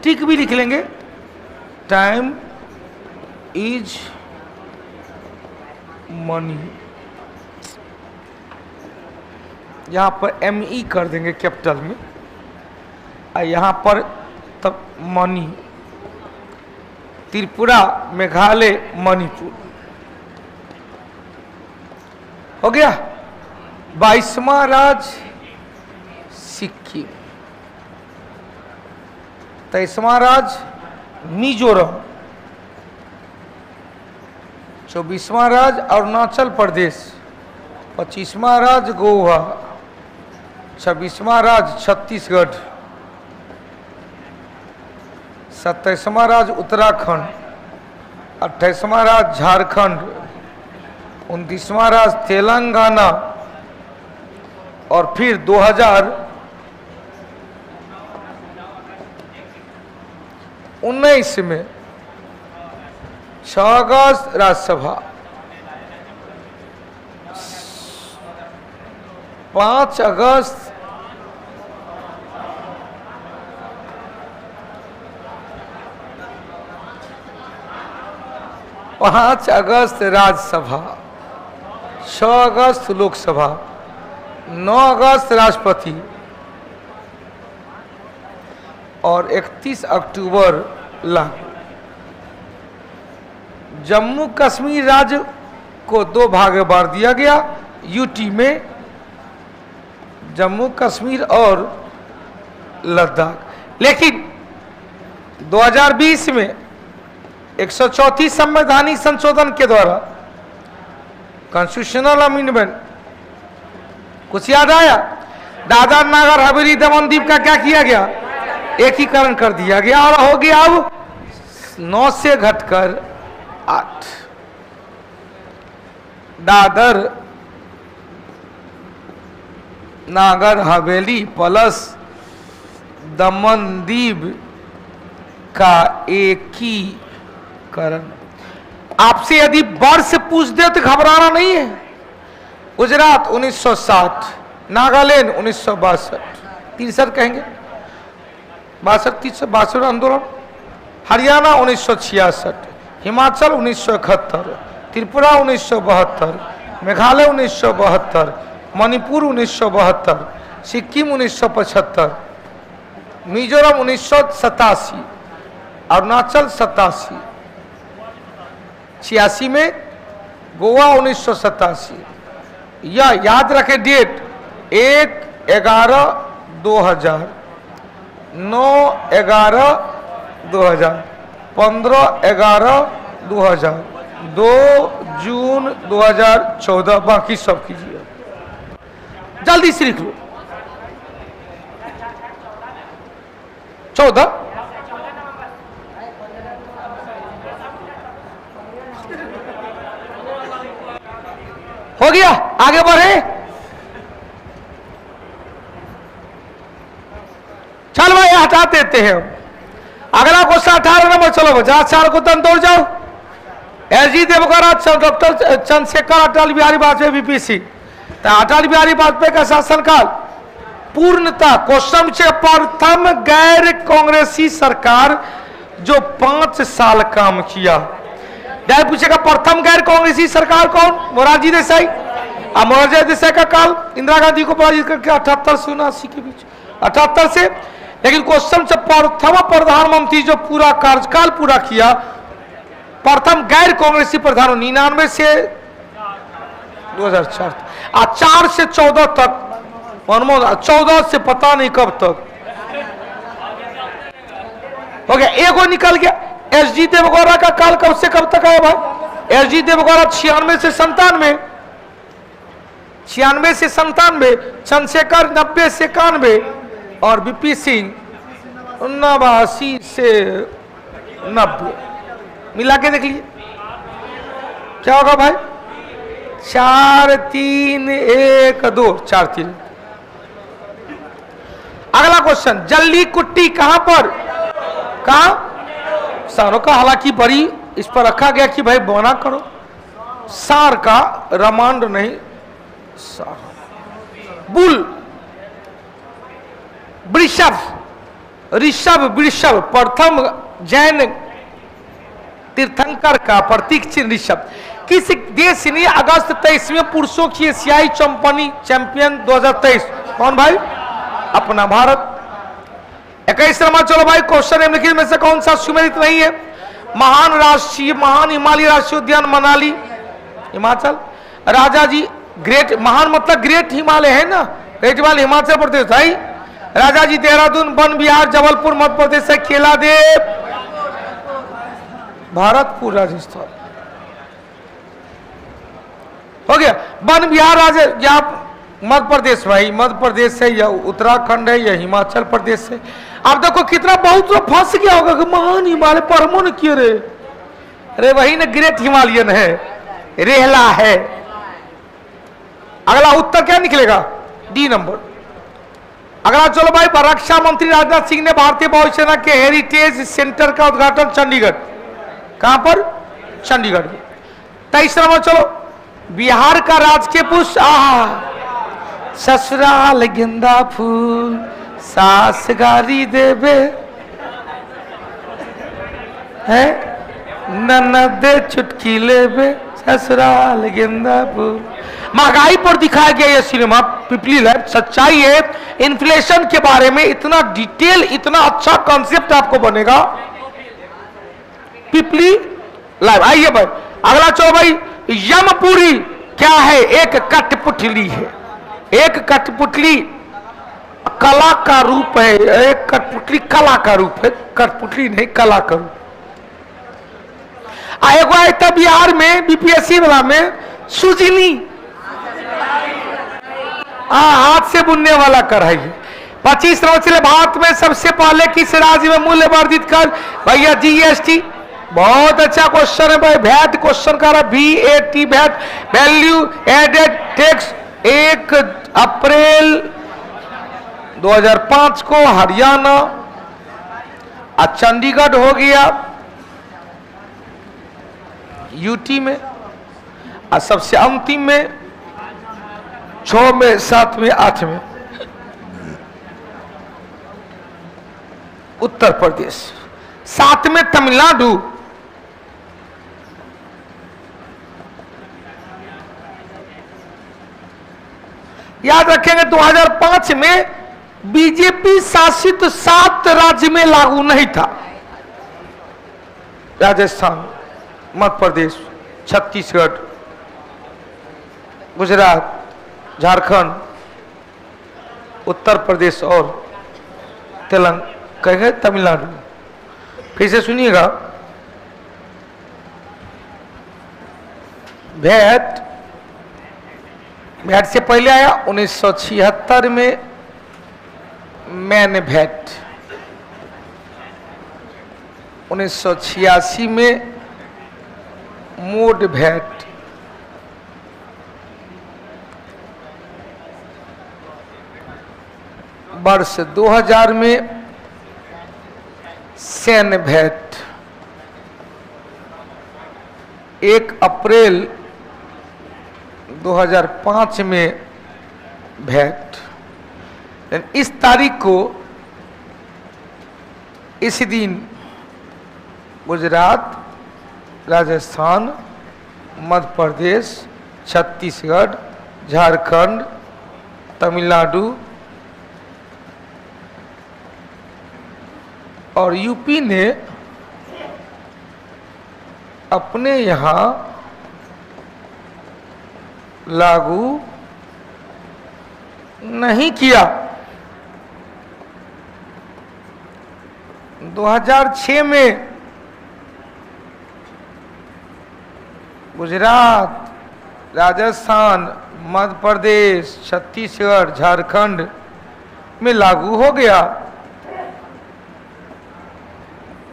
ठीक भी लिख लेंगे, टाइम इज मनी, यहां पर ME कर देंगे कैपिटल में, और यहां पर तब मनी, त्रिपुरा, मेघालय, मणिपुर हो गया। 22वां राज सिक्किम, 23वां राज मिजोरम, 24वां राज अरुणाचल प्रदेश, 25वां राज गोवा, 26वां राज छत्तीसगढ़, 27वां राज उत्तराखंड, 28वां राज झारखंड, 29वां राज तेलंगाना, और फिर 2019 में 6 अगस्त राज्यसभा, 5 अगस्त राज्यसभा, 6 अगस्त लोकसभा, 9 अगस्त राष्ट्रपति, और 31 अक्टूबर लागू। जम्मू कश्मीर राज्य को 2 भाग में बांट दिया गया, यूटी में जम्मू कश्मीर और लद्दाख। लेकिन 2020 में 134 संवैधानिक संशोधन के द्वारा कॉन्स्टिट्यूशनल अमेंडमेंट, कुछ याद आया? दादर नागर हवेली दमन दीव का क्या किया गया? एकीकरण कर दिया गया, और हो गया अब 9 से घटकर 8। दादर नागर हवेली प्लस दमन दीव का एकीकरण। आपसे यदि वर्ष पूछ दे तो घबराना नहीं है। गुजरात 1960, नागालैंड 1962, 63 कहेंगे, 62 आंदोलन, हरियाणा 1966, हिमाचल 1971, त्रिपुरा 1972, मेघालय 1972, मणिपुर 1972, सिक्किम 1975, मिजोरम 1987, अरुणाचल 87, 86 में गोवा 1987। या याद रखें डेट 1/11/2000, 9/11/2000, 15/11/2000, 2 जून 2014, बाकी सब कीजिए, जल्दी से लिख लो। 14 हो गया, आगे बढ़े। चल भाई हटा देते हैं। अगला क्वेश्चन 18 नंबर, चलो जहां 4 को तन दौड़ जाओ। LG Deve Gowda, doctor Chandrashekhar, Atal Bihari Vajpayee, BPC. Atal Bihari Vajpayee का शासनकाल पूर्णता क्वेश्चन से प्रथम गैर कांग्रेसी सरकार जो 5 साल काम किया। पूछेगा प्रथम गैर कांग्रेसी सरकार कौन? मोरारजी देसाई। अब मोरारजी देसाई का काल इंदिरा गांधी को पराजित करके 78 से 79 के बीच, 78 से। लेकिन क्वेश्चन से प्रथम प्रधानमंत्री जो पूरा कार्यकाल पूरा किया, प्रथम गैर कांग्रेसी प्रधान 99 से 2004, 4 से 14 तक मनमोहन, 14 से पता नहीं कब तक हो गया। एगो निकल गया। एसजी देवगौड़ा का काल कब से कब तक आया भाई? एसजी देवगौड़ा 96 से 97, 96 से 97, चंद्रशेखर 90 से 91 और बीपी सिंह 89 से 90। मिला के देख लीजिए क्या होगा भाई? 4 3 1 2 4 3। अगला क्वेश्चन, जल्ली कुट्टी कहां पर? कहा? सारों का, हालांकि बड़ी इस पर रखा गया कि भाई बना करो सार का, रमांड नहीं सार। बुल, वृषभ, वृषभ प्रथम जैन तीर्थंकर का प्रतीक चिन्ह ऋषभ। किस देश ने अगस्त 23 में पुरुषों की एशियाई चैंपियन 2023? कौन भाई? अपना भारत। 21 नंबर, चलो भाई क्वेश्चन निम्नलिखित में से कौन सा सुमेलित नहीं है? महान हिमालय राष्ट्रीय उद्यान मनाली, हिमाचल। राजा जी ग्रेट, महान मतलब ग्रेट हिमालय है ना, ग्रेट हिमालय हिमाचल प्रदेश भाई। राजा जी देहरादून, वन विहार जबलपुर मध्य प्रदेश है। केलादेव भरतपुर राजस्थान। हो गया। वन विहार या मध्य प्रदेश भाई, मध्य प्रदेश है या उत्तराखंड है या हिमाचल प्रदेश है। अब देखो कितना बहुत तो फंस गया होगा कि महान हिमालय परमन क्यों रे? अरे वही ना ग्रेट हिमालयन है, रेहला है। अगला उत्तर क्या निकलेगा? D number. अगला चलो भाई, रक्षा मंत्री राजनाथ सिंह ने भारतीय वायुसेना के हेरिटेज सेंटर का उद्घाटन चंडीगढ़, कहां पर? चंडीगढ़। 23 नंबर, चलो बिहार का राजकीय पुष्प ससुराल गेंदा फूल सास गारी देवे है, ननद चुटकी लेवे ससुराल गेंदा फूल। महंगाई पर दिखाया गया यह सिनेमा पिपली लाइव। सच्चाई है, इन्फ्लेशन के बारे में इतना डिटेल, इतना अच्छा कॉन्सेप्ट आपको बनेगा पिपली लाइव। आइए भाई अगला, चलो भाई यमपुरी क्या है? एक कठपुतली है। एक कठपुतली कला का रूप है, एक कठपुतली कला का रूप है, कठपुतली नहीं कला का रूप। आएगा बिहार में बीपीएससी वाला में सुजनी, हाथ से बुनने वाला कढ़ाई। 25 नंबर, चले भारत में सबसे पहले किस राज्य में मूल्य वर्धित कर? भैया जीएसटी। बहुत अच्छा क्वेश्चन है भाई, वैट क्वेश्चन का रहा, VAT VAT, value added tax. 1 अप्रैल 2005 को हरियाणा और चंडीगढ़ हो गया यूटी में, और सबसे अंतिम में 6 में 7 में 8 में उत्तर प्रदेश, 7 में तमिलनाडु, याद रखेंगे 2005 में बीजेपी शासित 7 राज्य में लागू नहीं था। राजस्थान, मध्य प्रदेश, छत्तीसगढ़, गुजरात, झारखंड, उत्तर प्रदेश और तेलंगाना, कहेंगे तमिलनाडु। फिर से सुनिएगा, वैट से पहले आया 1976 में मैन वैट, 1986 में मोड वैट, वर्ष 2000 में सैन्य भेंट, 1 अप्रैल 2005 में भेंट। इस तारीख को, इस दिन गुजरात, राजस्थान, मध्य प्रदेश, छत्तीसगढ़, झारखंड, तमिलनाडु और यूपी ने अपने यहाँ लागू नहीं किया। 2006 में गुजरात, राजस्थान, मध्य प्रदेश, छत्तीसगढ़, झारखंड में लागू हो गया।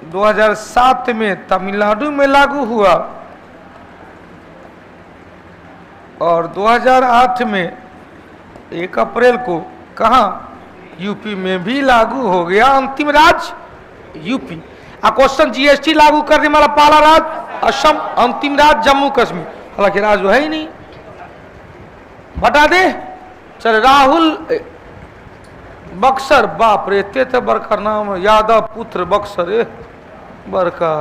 2007 में तमिलनाडु में लागू हुआ और 2008 में 1 अप्रैल को कहाँ, यूपी में भी लागू हो गया। अंतिम राज्य यूपी। क्वेश्चन, जीएसटी लागू करने वाला पहला राज्य असम, अंतिम राज्य जम्मू कश्मीर। हालांकि राज्य है ही नहीं, बता दे। चल, राहुल बक्सर, बाप रे, ते तो बरका नाम, यादव पुत्र बक्सर, बरका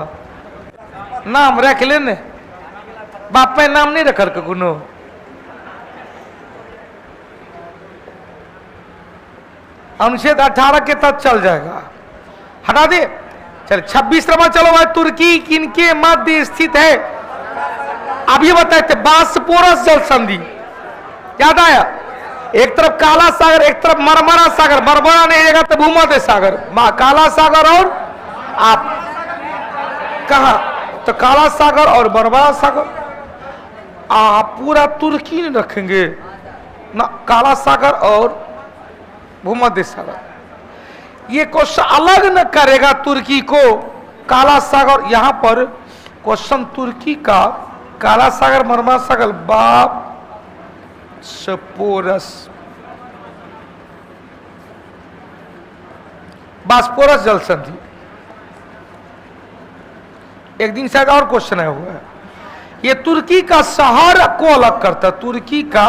नाम रख लेने, बाप पे नाम नहीं रखल कोनो। अनुच्छेद 18 के तहत चल जाएगा, हटा दे। चल 26 नंबर, चलो भाई, तुर्की किनके मध्य स्थित है? अब ये बताए थे, बास्पोरस जल संधि, याद आया? एक तरफ काला सागर, एक तरफ मरमरा सागर, मरमरा नहीं रहेगा तो भूमध्य सागर, काला सागर और आप कहा तो काला सागर और मरमरा सागर। आप पूरा तुर्की नहीं रखेंगे ना, काला सागर और भूमध्य सागर। ये क्वेश्चन अलग न करेगा तुर्की को, काला सागर। यहां पर क्वेश्चन तुर्की का काला सागर, मरमरा सागर, बास्पोरस जल संधि। एक दिन शायद और क्वेश्चन आया हुआ है। ये तुर्की का शहर को अलग करता है, तुर्की का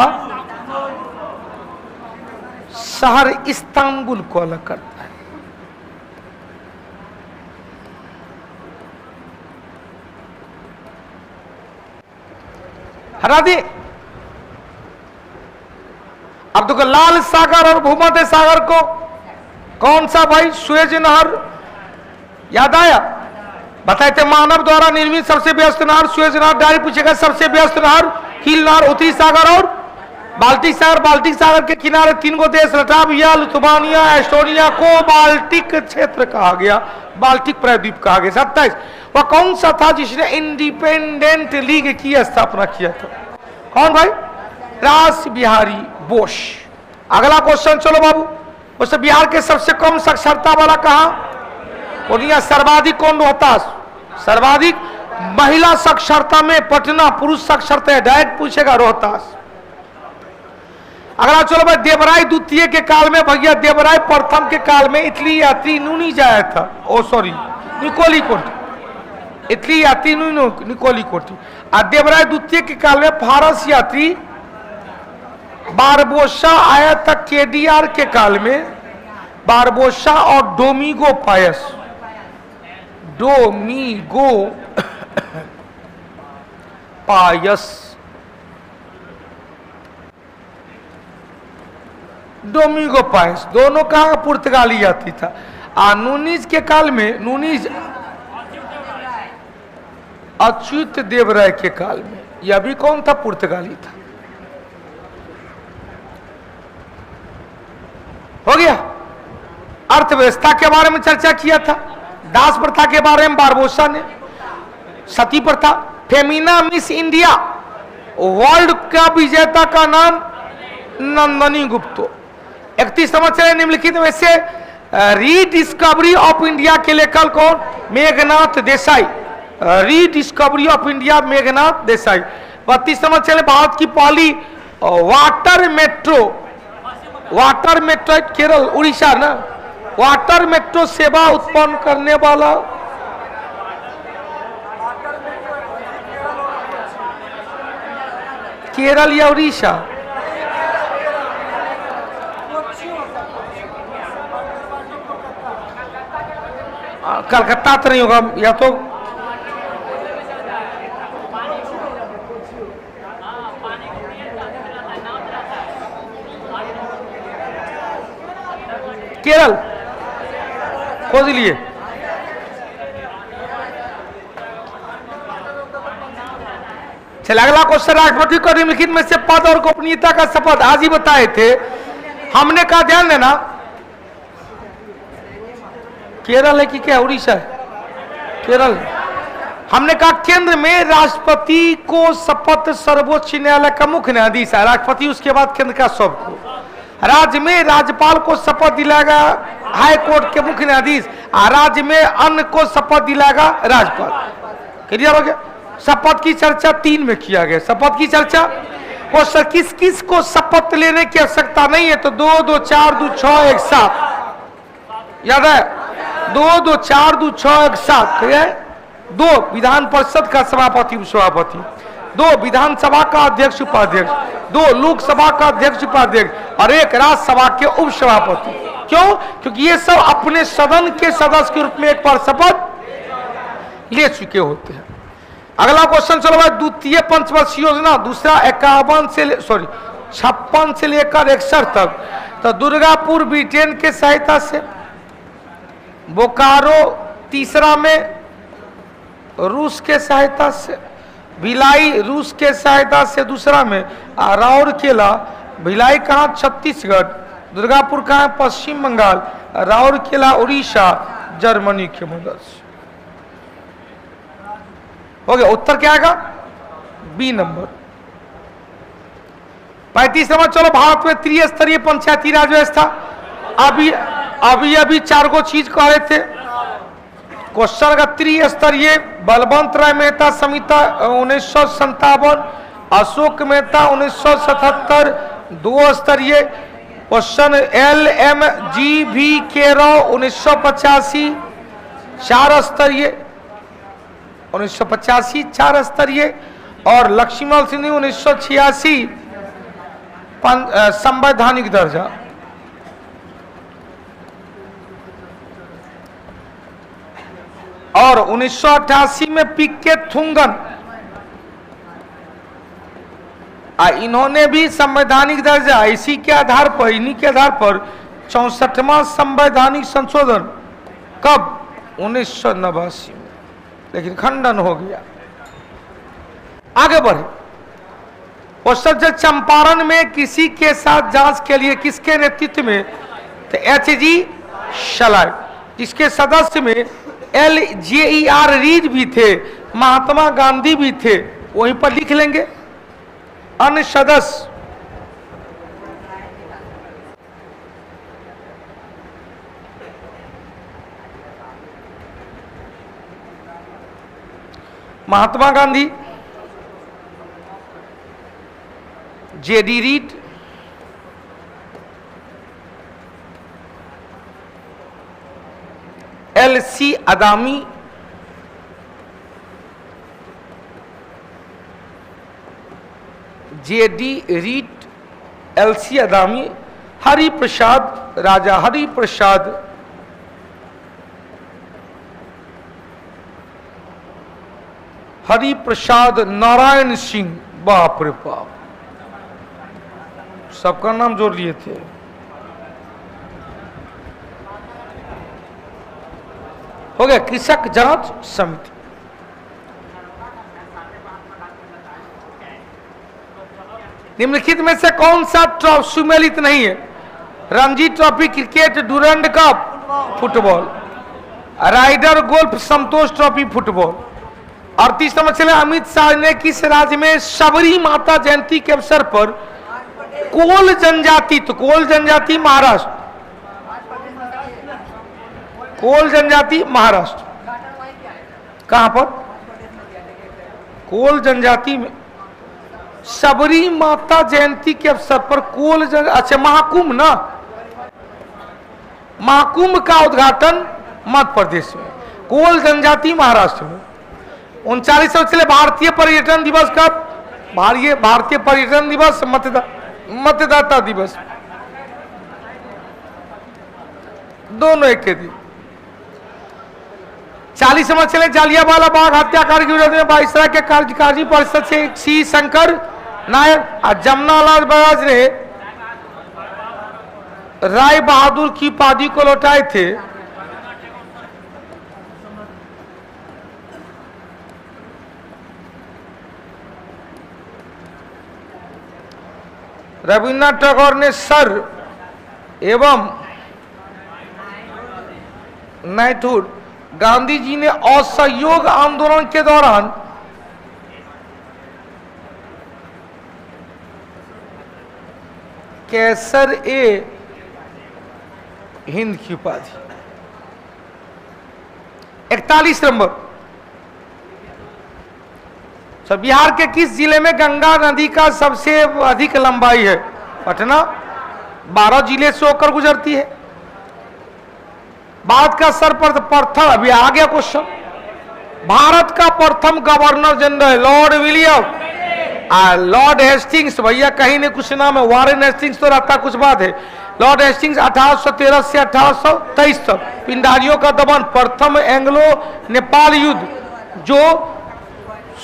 शहर इस्तांबुल को अलग करता है। हटा दी। अब देखो, लाल सागर और भूमध्य सागर को कौन सा भाई? सुएज नहर, याद आया? बताए थे, मानव द्वारा निर्मित सबसे व्यस्त नहर सुएज नहर। डायरेक्ट पूछेगा, सबसे व्यस्त नहर कील नहर, उत्तरी सागर और बाल्टिक सागर। बाल्टिक सागर के किनारे 3 गो देश, लटाविया, लिथुआनिया, एस्टोनिया को बाल्टिक क्षेत्र कहा गया, बाल्टिक प्रायद्वीप कहा गया। 27, वह कौन सा था जिसने इंडिपेंडेंट लीग की स्थापना किया था? कौन भाई? रास बिहारी बोस। अगला क्वेश्चन, चलो बाबू, उससे बिहार के सबसे कम साक्षरता वाला कहा? पूर्णिया। सर्वाधिक कौन? रोहतास। सर्वाधिक महिला साक्षरता में पटना, पुरुष साक्षरता है, डायरेक्ट पूछेगा रोहतास। अगला चलो भाई, देवराय द्वितीय के काल में, भैया देवराय प्रथम के काल में इटली यात्री नूनी जाया था, ओ सॉरी निकोली कोठी, इटली यात्री निकोली कोठी। और देवराय द्वितीय के काल में फारस यात्री बारबोसा आया था। केडीआर के काल में बारबोसा और डोमिगो पायस, डोमिगो पायस, डोमिगो पायस, दोनों का पुर्तगाली जाति था। नूनीज के काल में, नूनीज अच्युत देवराय के काल में, यह भी कौन था? पुर्तगाली था। हो गया। अर्थव्यवस्था के बारे में चर्चा किया था, दास प्रथा के बारे में बारबोसा ने, सती प्रथा। फेमिना मिस इंडिया वर्ल्ड का विजेता का नाम नंदनी गुप्तो। 31 नंबर चले, निम्नलिखित में से रीडिस्कवरी ऑफ इंडिया के लेखक कौन? Meghnath Desai. Rediscovery of India, Meghnath Desai. 32 number चले, भारत की पहली water metro, water metro Kerala Orissa ना, वाटर मेट्रो सेवा उत्पन्न करने वाला केरल या उड़ीसा? कलकत्ता तो नहीं होगा, या तो केरल खोज लिए। चल अगला क्वेश्चन, राष्ट्रपति को निम्नलिखित में से पद और गोपनीयता का शपथ आज ही बताए थे। हमने कहा ध्यान देना, केरल है कि क्या उड़ीसा है? केरल। हमने कहा केंद्र में राष्ट्रपति को शपथ सर्वोच्च न्यायालय का मुख्य न्यायाधीश है, राष्ट्रपति उसके बाद केंद्र का सबको। राज्य में राज्यपाल को शपथ दिलाएगा हाई कोर्ट के मुख्य न्यायाधीश, राज्य में अन्य को शपथ दिलाएगा राज्यपाल। क्लियर हो गया? शपथ की चर्चा 3 में किया गया। शपथ की चर्चा वो सर किस किस को शपथ लेने की आवश्यकता नहीं है, तो 2, 2, 4, 2, 6, 1, 7 याद है? 2, 2, 4, 2, 6, 1, 7 है। 2 विधान परिषद का सभापति उपसभापति, 2 विधानसभा का अध्यक्ष उपाध्यक्ष, 2 लोकसभा का अध्यक्ष उपाध्यक्ष और 1 राज्यसभा के उपसभापति। क्यों? क्योंकि ये सब अपने सदन के सदस्य के रूप में एक बार शपथ ले चुके होते हैं। अगला क्वेश्चन चलो भाई, द्वितीय पंचवर्षीय योजना दूसरा 56 से लेकर 61 तक, तो दुर्गापुर ब्रिटेन के सहायता से, बोकारो तीसरा में रूस के सहायता से, भिलाई रूस के सहायता से दूसरा में, राउरकेला, भिलाई कहाँ? छत्तीसगढ़, दुर्गापुर कहाँ? पश्चिम बंगाल, राउरकेला उड़ीसा, जर्मनी की मदद से। हो गया। उत्तर क्या आएगा? B number. 35 नंबर चलो, भारत में त्रिस्तरीय पंचायती राज व्यवस्था, अभी 4 गो चीज कह रहे थे। क्वेश्चन का त्रिस्तरीय, बलवंत राय मेहता संहिता 1957, अशोक मेहता 1977, 2 स्तरीय। क्वेश्चन LMGV केरो 1985, 4 स्तरीय 1985 4 स्तरीय, और लक्ष्मण सिंह 1986 संवैधानिक दर्जा। और 1988 में पीके थुंगन, इन्होंने भी संवैधानिक दर्जा, इसी के आधार पर, इन्हीं के आधार पर 64वां संवैधानिक संशोधन कब? 1989 में, लेकिन खंडन हो गया। आगे बढ़े। क्वेश्चन, चंपारण में किसी के साथ जांच के लिए किसके नेतृत्व में? तो HG शलाई, जिसके सदस्य में LJER रीड भी थे, महात्मा गांधी भी थे, वहीं पर लिख लेंगे। अन्य सदस्य Mahatma Gandhi, JD Reed, LC अदामी, JD रीड, LC अदामी, हरि प्रसाद, राजा हरि प्रसाद, हरि प्रसाद नारायण सिंह, बाप रे बाप, सबका नाम जोड़ लिए थे। हो गया। कृषक जांच समिति, निम्नलिखित में से कौन सा ट्रॉफी सुमेलित नहीं है? Ranji trophy cricket, Durand cup football, rider golf, Santosh trophy football. 38 number चले, अमित शाह ने किस राज्य में सबरी माता जयंती के अवसर पर कोल जनजाति, तो कोल जनजाति महाराष्ट्र, कोल जनजाति महाराष्ट्र, कहां पर? कोल जनजाति में सबरी माता जयंती के अवसर पर अच्छा महाकुंभ ना, महाकुंभ का उद्घाटन मध्य प्रदेश में, कोल जनजाति महाराष्ट्र में। 39 चले भारतीय पर्यटन दिवस का, भारतीय पर्यटन दिवस, मतदाता दिवस, दोनों एक के दिन। 40 चले जालियांवाला बाग हत्याकांड के विरोध में वायसराय के कार्यकारी परिषद से सी शंकर नायक और जमनालाल बजाज ने राय बहादुर की उपाधि को लौटाए थे। रविन्द्रनाथ टैगोर ने सर एवं नाइटहुड, गांधी जी ने असहयोग आंदोलन के दौरान कैसर ए हिंद की उपाधि। 41 नंबर, बिहार के किस जिले में गंगा नदी का सबसे अधिक लंबाई है? पटना। 12 जिले से होकर गुजरती है। भारत का सर्वप्रथम, अभी आ गया क्वेश्चन, भारत का प्रथम governor general Lord William, Lord Hastings, भैया कहीं ने कुछ नाम है, वारेन हेस्टिंग्स तो रहता कुछ बात है। लॉर्ड हेस्टिंग्स 1813 से 1823 तक, पिंडारियों का दमन, प्रथम एंग्लो नेपाल युद्ध जो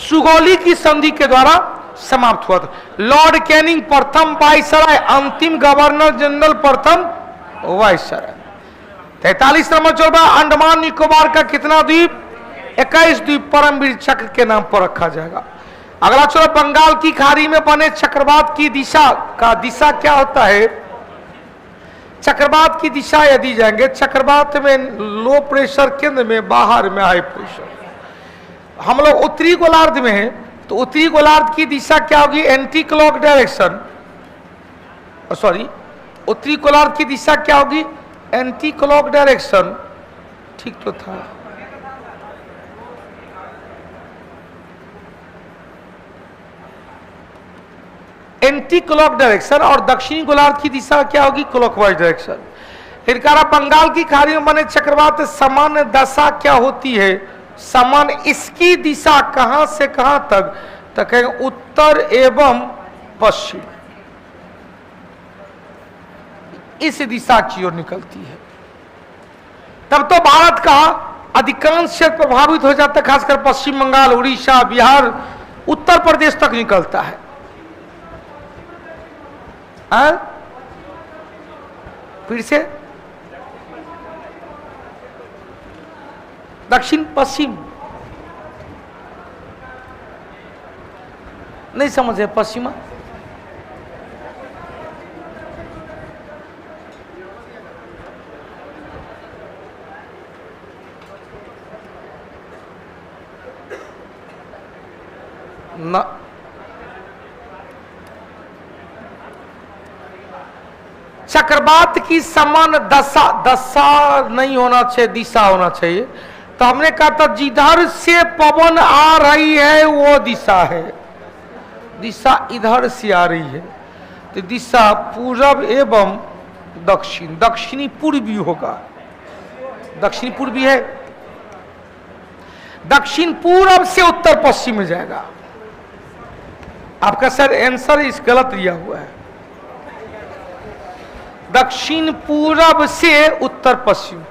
सुगौली की संधि के द्वारा समाप्त हुआ था। लॉर्ड कैनिंग प्रथम वायसराय, अंतिम गवर्नर जनरल प्रथम वायसराय। 43 नंबर चल रहा, अंडमान निकोबार का कितना द्वीप? 21 द्वीप परमवीर चक्र के नाम पर रखा जाएगा। अगला चलो, बंगाल की खाड़ी में बने चक्रवात की दिशा क्या होता है? चक्रवात की दिशा यदि जाएंगे, चक्रवात में लो प्रेशर केंद्र में, बाहर में हाई प्रेशर। हम लोग उत्तरी गोलार्ध में हैं, तो उत्तरी गोलार्ध की दिशा क्या होगी? एंटी क्लॉक डायरेक्शन, सॉरी, उत्तरी गोलार्ध की दिशा क्या होगी? Anti clock direction. ठीक तो था। Anti clock direction. और दक्षिणी गोलार्ध की दिशा क्या होगी? Clockwise direction. फिर बंगाल की खाड़ी में बने चक्रवात सामान्य दशा क्या होती है? सामान्य इसकी दिशा कहां से कहां तक? तो कहेंगे उत्तर एवं पश्चिम, इस दिशा की ओर निकलती है। तब तो भारत का अधिकांश क्षेत्र प्रभावित हो जाता है, खासकर पश्चिम बंगाल, उड़ीसा, बिहार, उत्तर प्रदेश तक निकलता है। फिर से दक्षिण पश्चिम नहीं समझे? पश्चिमा न, चक्रवात की समान दशा नहीं होना चाहिए, दिशा होना चाहिए। तो हमने कहा था जिधर से पवन आ रही है वो दिशा है, दिशा इधर से आ रही है तो दिशा पूरब एवं दक्षिण, दक्षिणी पूर्वी होगा। दक्षिणी पूर्वी है, दक्षिण पूरब से उत्तर पश्चिम में जाएगा। आपका सर आंसर इस गलत दिया हुआ है। दक्षिण पूरब से उत्तर पश्चिम।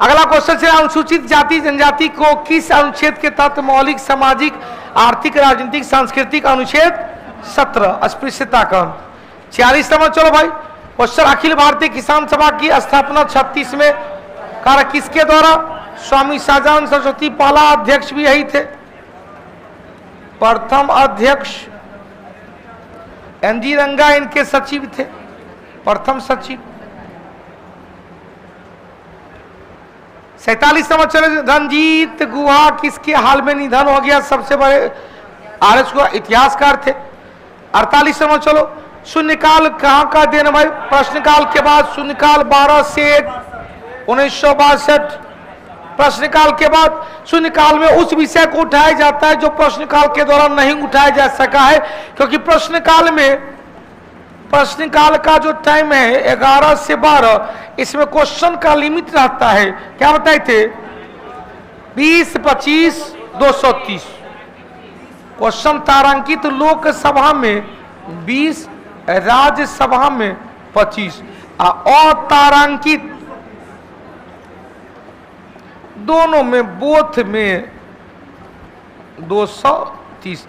अगला क्वेश्चन है, अनुसूचित जाति जनजाति को किस अनुच्छेद के तहत मौलिक सामाजिक आर्थिक राजनीतिक सांस्कृतिक अनुच्छेद 17 अस्पृश्यता का 46 नंबर। चलो भाई क्वेश्चन, अखिल भारतीय किसान सभा की स्थापना 36 में कार्य किसके द्वारा? स्वामी शाहजान सरस्वती, पहला अध्यक्ष भी यही थे। प्रथम अध्यक्ष एनजी रंगा इनके सचिव थे, प्रथम सचिव। 47 नंबर चले, रंजीत गुहा किसके हाल में निधन हो गया? सबसे बड़े आरएस गुहा इतिहासकार थे। 48 नंबर चलो, शून्यकाल कहाँ का दिन भाई? प्रश्नकाल के बाद शून्यकाल 12 से 1962 प्रश्नकाल के बाद शून्यकाल में उस विषय को उठाया जाता है जो प्रश्नकाल के दौरान नहीं उठाया जा सका है, क्योंकि प्रश्नकाल का जो टाइम है 11 से 12, इसमें क्वेश्चन का लिमिट रहता है। क्या बताए थे? 20, 25, 230 क्वेश्चन तारांकित लोकसभा में 20, राज्यसभा में 25, अतारांकित दोनों में बोथ में 230।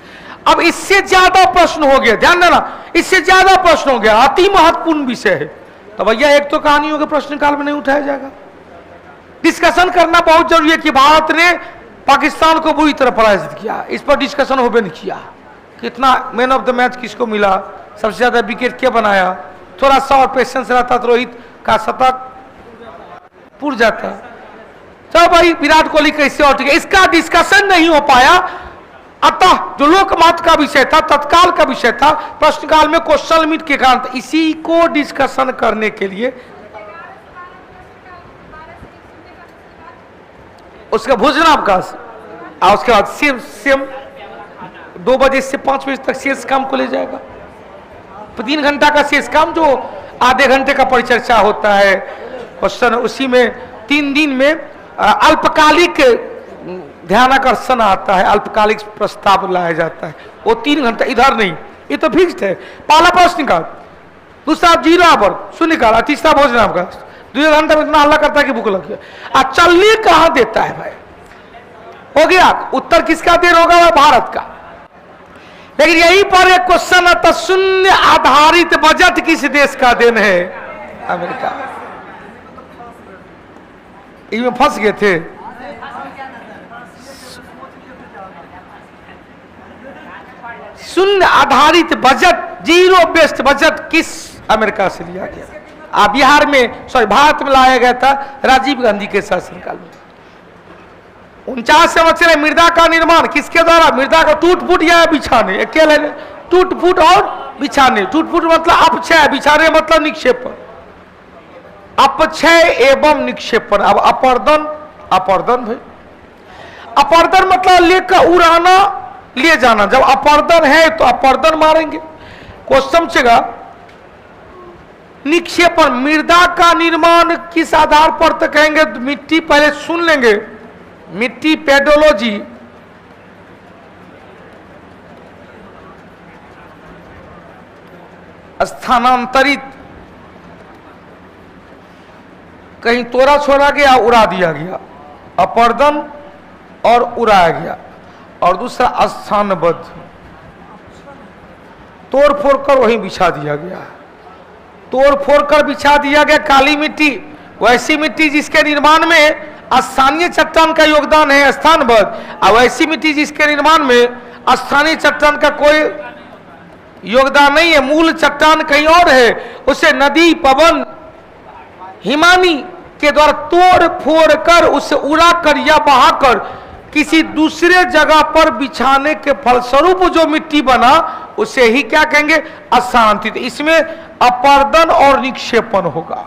अब इससे ज्यादा प्रश्न हो गया, ध्यान देना, इससे ज्यादा प्रश्न हो गया, अति महत्वपूर्ण विषय है, तो भैया एक तो कहानी होगी प्रश्न काल में नहीं उठाया जाएगा। डिस्कशन करना बहुत जरूरी है कि भारत ने पाकिस्तान को बुरी तरह पराजित किया, इस पर डिस्कशन हो भी नहीं किया। कितना मैन ऑफ द मैच किसको मिला, सबसे ज्यादा विकेट क्या बनाया, थोड़ा सा और पेशेंस रहता तो रोहित का शतक पूर जाता। तो भाई विराट कोहली कैसे आउट गया, इसका डिस्कशन नहीं हो पाया। अतः जो लोकमत का विषय था, तत्काल का विषय था, प्रश्नकाल में क्वेश्चन लिमिट के कारण, इसी को डिस्कशन करने के लिए उसका भोजनावकाश, और उसके बाद सेम 2 बजे से 5 बजे तक शेष काम को ले जाएगा। 3 घंटा का शेष काम, जो आधे घंटे का परिचर्चा होता है क्वेश्चन, उसी में 3 दिन में अल्पकालिक ध्यानाकर्षण आता है, अल्पकालिक प्रस्ताव लाया जाता है, वो 3 घंटा, इधर नहीं, ये तो फिक्स्ड है। पहला प्रश्न का, दूसरा 0 पर शून्य का, तीसरा भोजनावकाश। 2 घंटा में इतना हल्ला करता है कि भूख लग गया। चलने कहां देता है भाई, हो गया उत्तर किसका देर होगा, वह भारत का। लेकिन यहीं पर एक क्वेश्चन आता, शून्य आधारित बजट किस देश का देन है, अमेरिका। इसमें फंस गए थे। शून्य आधारित बजट, जीरो बेस्ड बजट किस अमेरिका से लिया गया? बिहार में, सॉरी भारत में लाया गया था राजीव गांधी के शासनकाल में। 49 से बच्चे मृदा का निर्माण किसके द्वारा? मृदा का टूट फूट या बिछाने, अकेले टूट फूट और बिछाने। टूट फूट मतलब अपक्षय, बिछाने मतलब निक्षेपण। अपक्षय एवं निक्षेपण। अब अपर्दन, अपर्दन भाई, अपर्दन मतलब लेकर उड़ाना, ले जाना। जब अपर्दन है तो अपर्दन मारेंगे। क्वेश्चन चेगा निक्षेपण, मृदा का निर्माण किस आधार पर तो कहेंगे, मिट्टी पहले सुन लेंगे, मिट्टी पेडोलॉजी, स्थानांतरित, कहीं तोड़ा छोड़ा गया, उड़ा दिया गया, अपर्दन और उड़ाया गया। और दूसरा स्थानबद्ध, तोड़ फोड़ कर वहीं बिछा दिया गया। तोड़ फोड़ कर बिछा दिया गया। काली मिट्टी, वैसी मिट्टी जिसके निर्माण में स्थानीय चट्टान का योगदान है, स्थानबद्ध। और वैसी मिट्टी जिसके निर्माण में स्थानीय चट्टान का कोई योगदान नहीं है, मूल चट्टान कहीं और है, उसे नदी, पवन, हिमानी के द्वारा तोड़ फोड़ कर, उसे उड़ा कर या बहाकर किसी दूसरे जगह पर बिछाने के फलस्वरूप जो मिट्टी बना, उसे ही क्या कहेंगे, स्थानांतरित। इसमें अपर्दन और निक्षेपण होगा।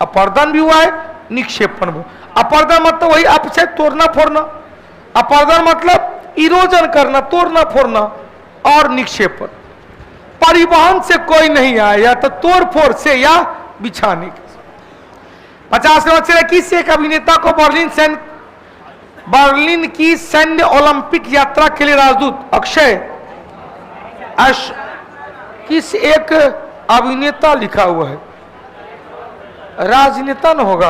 अपर्दन भी हुआ है, निक्षेपण भी। अपर्दन मतलब वही अपक्षय, तोड़ना फोड़ना। अपर्दन मतलब इरोजन करना, तोड़ना फोड़ना। और निक्षेपण परिवहन से कोई नहीं आया, या तो तोड़ फोड़ से या बिछाने के। 50 में बच्चे किस एक अभिनेता को बर्लिन की सैन्य ओलंपिक यात्रा के लिए राजदूत अक्षय किस एक अभिनेता लिखा हुआ है, राजनेता न होगा।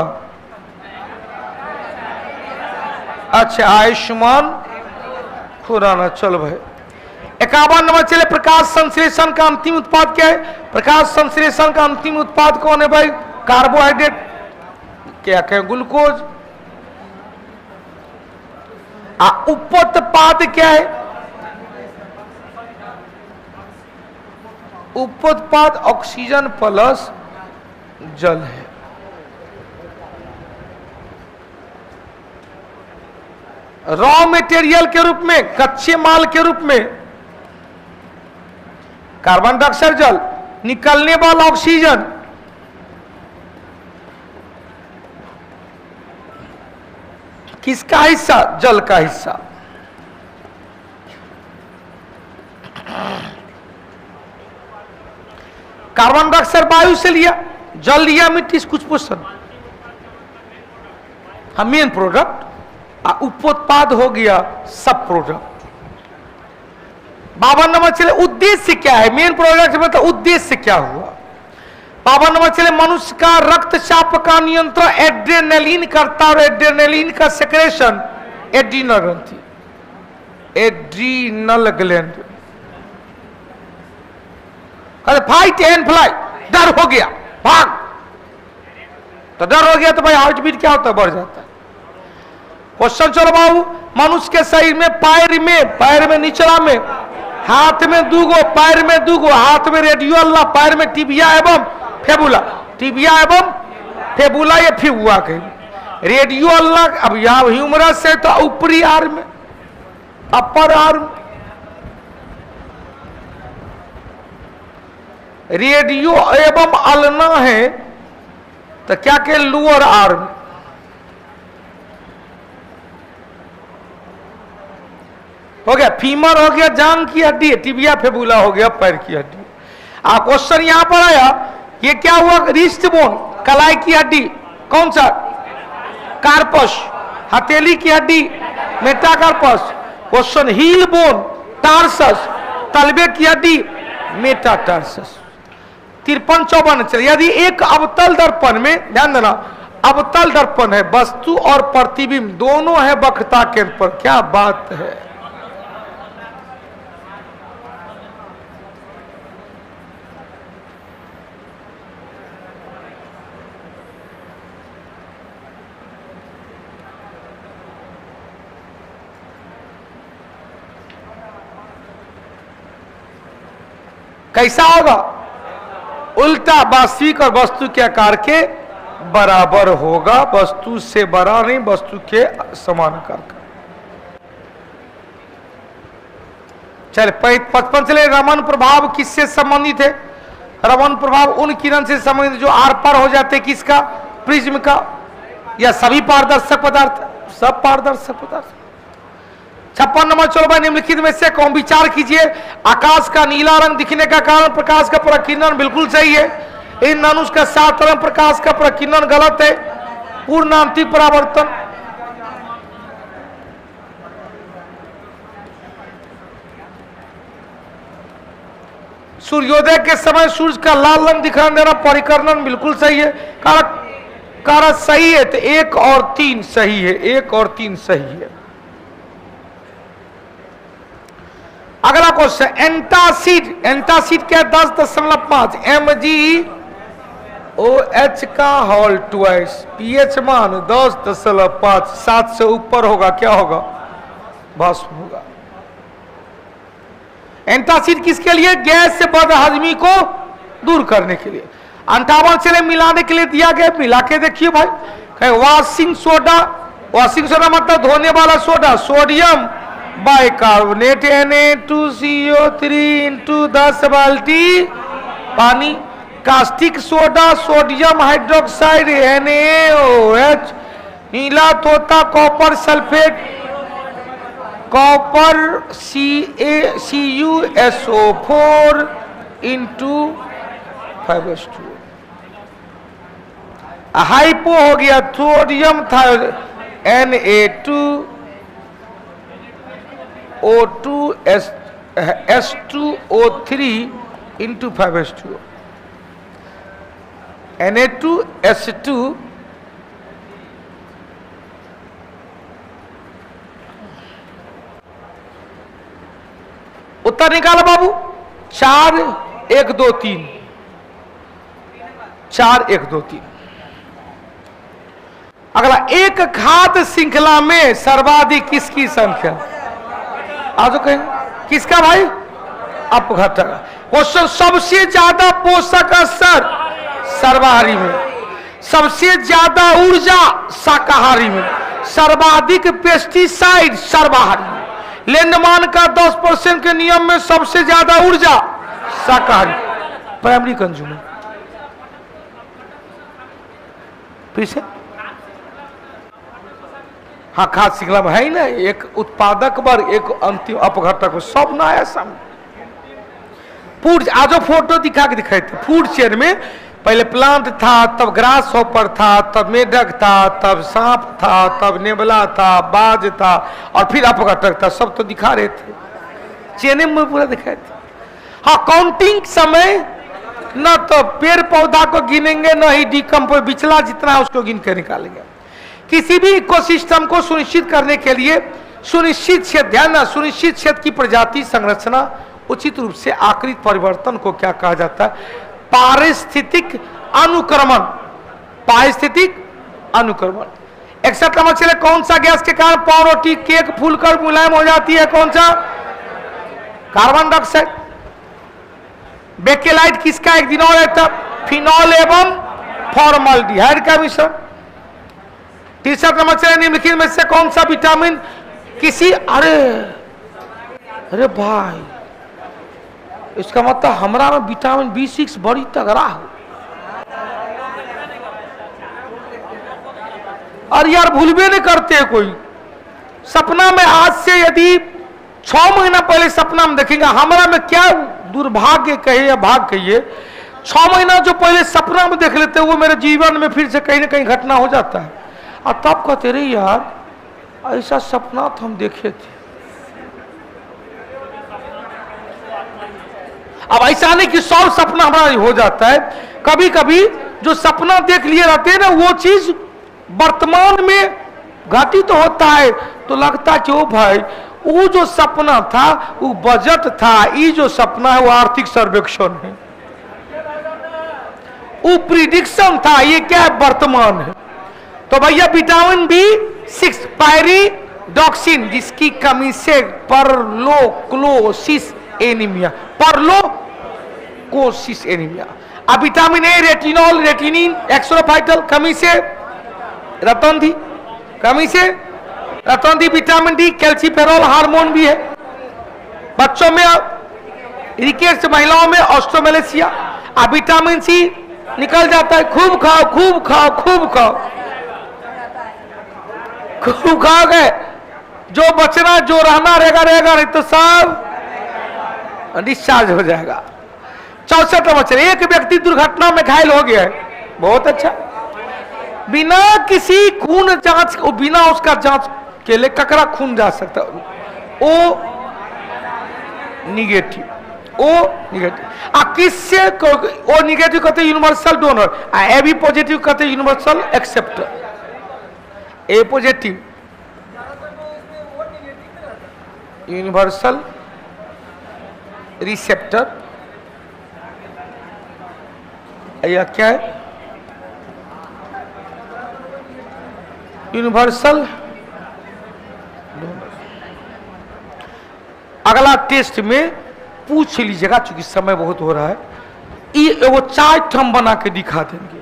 अच्छा, आयुष्मान खुराना। चलो भाई, 51 नंबर चले, प्रकाश संश्लेषण का अंतिम उत्पाद क्या है? प्रकाश संश्लेषण का अंतिम उत्पाद कौन है भाई? कार्बोहाइड्रेट, क्या कहें, ग्लूकोज। उपोत्पाद क्या है? उपोत्पाद ऑक्सीजन प्लस जल है। रॉ मटेरियल के रूप में, कच्चे माल के रूप में कार्बन डाइऑक्साइड, जल, निकलने वाला ऑक्सीजन। किसका हिस्सा? जल का हिस्सा। कार्बन डाइऑक्साइड वायु से लिया, जल लिया मिट्टी से, कुछ पोषण, हम मेन प्रोडक्ट, उपोत्पाद हो गया सब प्रोडक्ट। 52 नंबर चले उद्देश्य क्या है? मेन प्रोडक्ट मतलब उद्देश्य क्या हुआ? 52 नंबर चले मनुष्य का रक्तचाप का नियंत्रण एड्रेनलिन करता, और एड्रेनलिन का सेक्रेशन एड्रीनल ग्रंथि, adrenal gland. Fight and flight, डर हो गया भाग, तो डर हो गया तो भाई हार्ट बीट क्या होता है? बढ़ जाता है। क्वेश्चन चलो बाबू, मनुष्य के शरीर में पैर में निचला में, हाथ में दूगो, पैर में दूगो, हाथ में रेडियोला, पैर में टिबिया एवं फेबुला, टिबिया एवं फेबुला, ये फिबुआ के रेडियोला। अब यहाँ ह्यूमरस है तो ऊपरी आर्म में, अपर आर्म, रेडियो एवं अल्ना है तो क्या के लोअर आर्म। हो गया फीमर, हो गया जांग की हड्डी, टिबिया फेबुला हो गया पैर की हड्डी। आप क्वेश्चन यहां पर आया, ये क्या हुआ? रिस्ट बोन, कलाई की हड्डी, कौन सा? कार्पस। हथेली की हड्डी metacarpus. Question heel bone, tarsus. तलबे की हड्डी मेटाटार्सस। 53-54 चलिए। यदि एक अवतल दर्पण में, ध्यान देना, अवतल दर्पण है, वस्तु और प्रतिबिंब दोनों है वक्रता केंद्र पर, क्या बात है। कैसा होगा? उल्टा, वास्तविक और वस्तु के आकार के बराबर होगा, वस्तु से बड़ा नहीं, वस्तु के समान आकार का। चले 55 चले। रमन प्रभाव किससे संबंधित है? रमन प्रभाव उन किरण से संबंधित जो आर पार हो जाते, किसका? प्रिज्म का, या सभी पारदर्शक पदार्थ? सब पारदर्शक पदार्थ। 56 नंबर चलो भाई, निम्नलिखित में से कौन? विचार कीजिए। आकाश का नीला रंग दिखने का कारण प्रकाश का प्रकीर्णन, बिल्कुल सही है। इन धनुष का 7 रंग प्रकाश का प्रकीर्णन गलत है। पूर्णांतिक परावर्तन, सूर्योदय के समय सूर्य का लाल रंग दिखाई देना परिकर्णन, बिल्कुल सही है। कारक सही है तो 1 और 3 सही है, 1 और 3 सही है। अगला क्वेश्चन, एंटासिड, एंटासिड क्या? 10.5 MgOH का होल ट्वाइस, पीएच मान 10.5, 7 से ऊपर होगा क्या होगा? भस्म होगा। एंटासिड किसके लिए? गैस से बदहजमी को दूर करने के लिए। 58 से मिलाने के लिए दिया गया, मिला के देखिए भाई। वॉशिंग सोडा, वॉशिंग सोडा मतलब धोने वाला soda, sodium bicarbonate Na2CO3 into 10 बाल्टी पानी। Caustic soda, sodium hydroxide NaOH। नीला तोता, copper sulphate, copper CuSO4 into 5H2। Hypo हो गया, सोडियम था Na2O2 S2O3 into 5H2। Na2S2 उत्तर निकालो बाबू। 4 1 2 3, 4 1 2 3। अगला, एक खाद्य श्रृंखला में सर्वाधिक किसकी संख्या? आज कहेंगे किसका भाई? अपघटक। क्वेश्चन, सबसे ज्यादा पोषक स्तर सर्वाहारी में, सबसे ज्यादा ऊर्जा शाकाहारी में, सर्वाधिक पेस्टिसाइड सर्वाहारी में। लेंडमान का 10% के नियम में सबसे ज्यादा ऊर्जा शाकाहारी, प्राइमरी कंज्यूमर। फिर से हाँ खाद श्रृंखला में है ही ना, एक उत्पादक वर्ग एक अंतिम अपघटक, सब ना है सब। फूड आज फोटो दिखा के दिखाए थे, फूड चेन में पहले प्लांट था, तब ग्रास हॉपर था, तब मेढक था, तब सांप था, तब नेबला था, बाज था, और फिर अपघटक था, सब तो दिखा रहे थे, चेने में पूरा दिखाए थे। हाँ काउंटिंग समय न तो पेड़ पौधा को गिनेंगे न ही डिकम्पोज, बिचला जितना है उसको गिन कर निकालेंगे। किसी भी इकोसिस्टम को सुनिश्चित करने के लिए सुनिश्चित क्षेत्र, ध्यान ना, सुनिश्चित क्षेत्र की प्रजाति संरचना उचित रूप से आकृति परिवर्तन को क्या कहा जाता है? पारिस्थितिक अनुक्रमण। पारिस्थितिक अनुक्रमण। 61 नंबर चले, कौन सा गैस के कारण पाव रोटी केक फूलकर मुलायम हो जाती है? कौन सा? Carbon dioxide. बेकेलाइट किसका एक दिनोल है? फिनॉल एवं फॉर्मल्डिहाइड का मिश्रण। 63 नंबर चले, निम्नलिखित में से कौन सा विटामिन किसी, अरे भाई इसका मतलब हमरा में विटामिन B6 बड़ी तगड़ा हो। और यार भूलबे नहीं करते कोई। सपना में आज से यदि 6 महीना पहले सपना में देखेंगे, हमरा में क्या दुर्भाग्य कहिए या भाग कहिए, 6 महीना जो पहले सपना में देख लेते वो मेरे जीवन में फिर से कहीं ना कहीं घटना हो जाता है। और तब कहते रहे यार ऐसा सपना तो हम देखे थे। अब ऐसा नहीं कि 100 सपना हमारा हो जाता है, कभी कभी जो सपना देख लिए रहते हैं ना वो चीज वर्तमान में घटित तो होता है, तो लगता है कि ओ भाई वो जो सपना था वो बजट था, ये जो सपना है वो आर्थिक सर्वेक्षण है, वो प्रिडिक्शन था, ये क्या है? वर्तमान है। तो भैया विटामिन B6 पायरिडॉक्सिन जिसकी कमी से परलोक्लोसिस एनीमिया, परलोकोसिस एनीमिया। अब विटामिन ए रेटिनॉल रेटिनिन एक्सोफाइटल कमी से रतौंधी, कमी से रतौंधी। विटामिन डी कैल्सीफेरॉल हार्मोन भी है। बच्चों में रिकेट्स, महिलाओं में ऑस्ट्रोमेलेसिया। अब विटामिन सी निकल जाता है, खूब खाओ खूब खाओ खूब खाओ, खूब खाओगे जो बचना जो रहना रहेगा रहेगा, नहीं तो सब डिस्चार्ज हो जाएगा। 64 नंबर चले, एक व्यक्ति दुर्घटना में घायल हो गया है, बहुत अच्छा, बिना किसी खून जांच, बिना उसका जांच के लिए ककरा खून जा सकता, ओ निगेटिव, ओ निगेटिव। आ किससे ओ निगेटिव कहते हैं? Universal donor. A B positive कहते हैं universal acceptor. A positive universal receptor, या क्या है? यूनिवर्सल। अगला टेस्ट में पूछ लीजिएगा, चूंकि समय बहुत हो रहा है, ये वो चार्ट हम बना के दिखा देंगे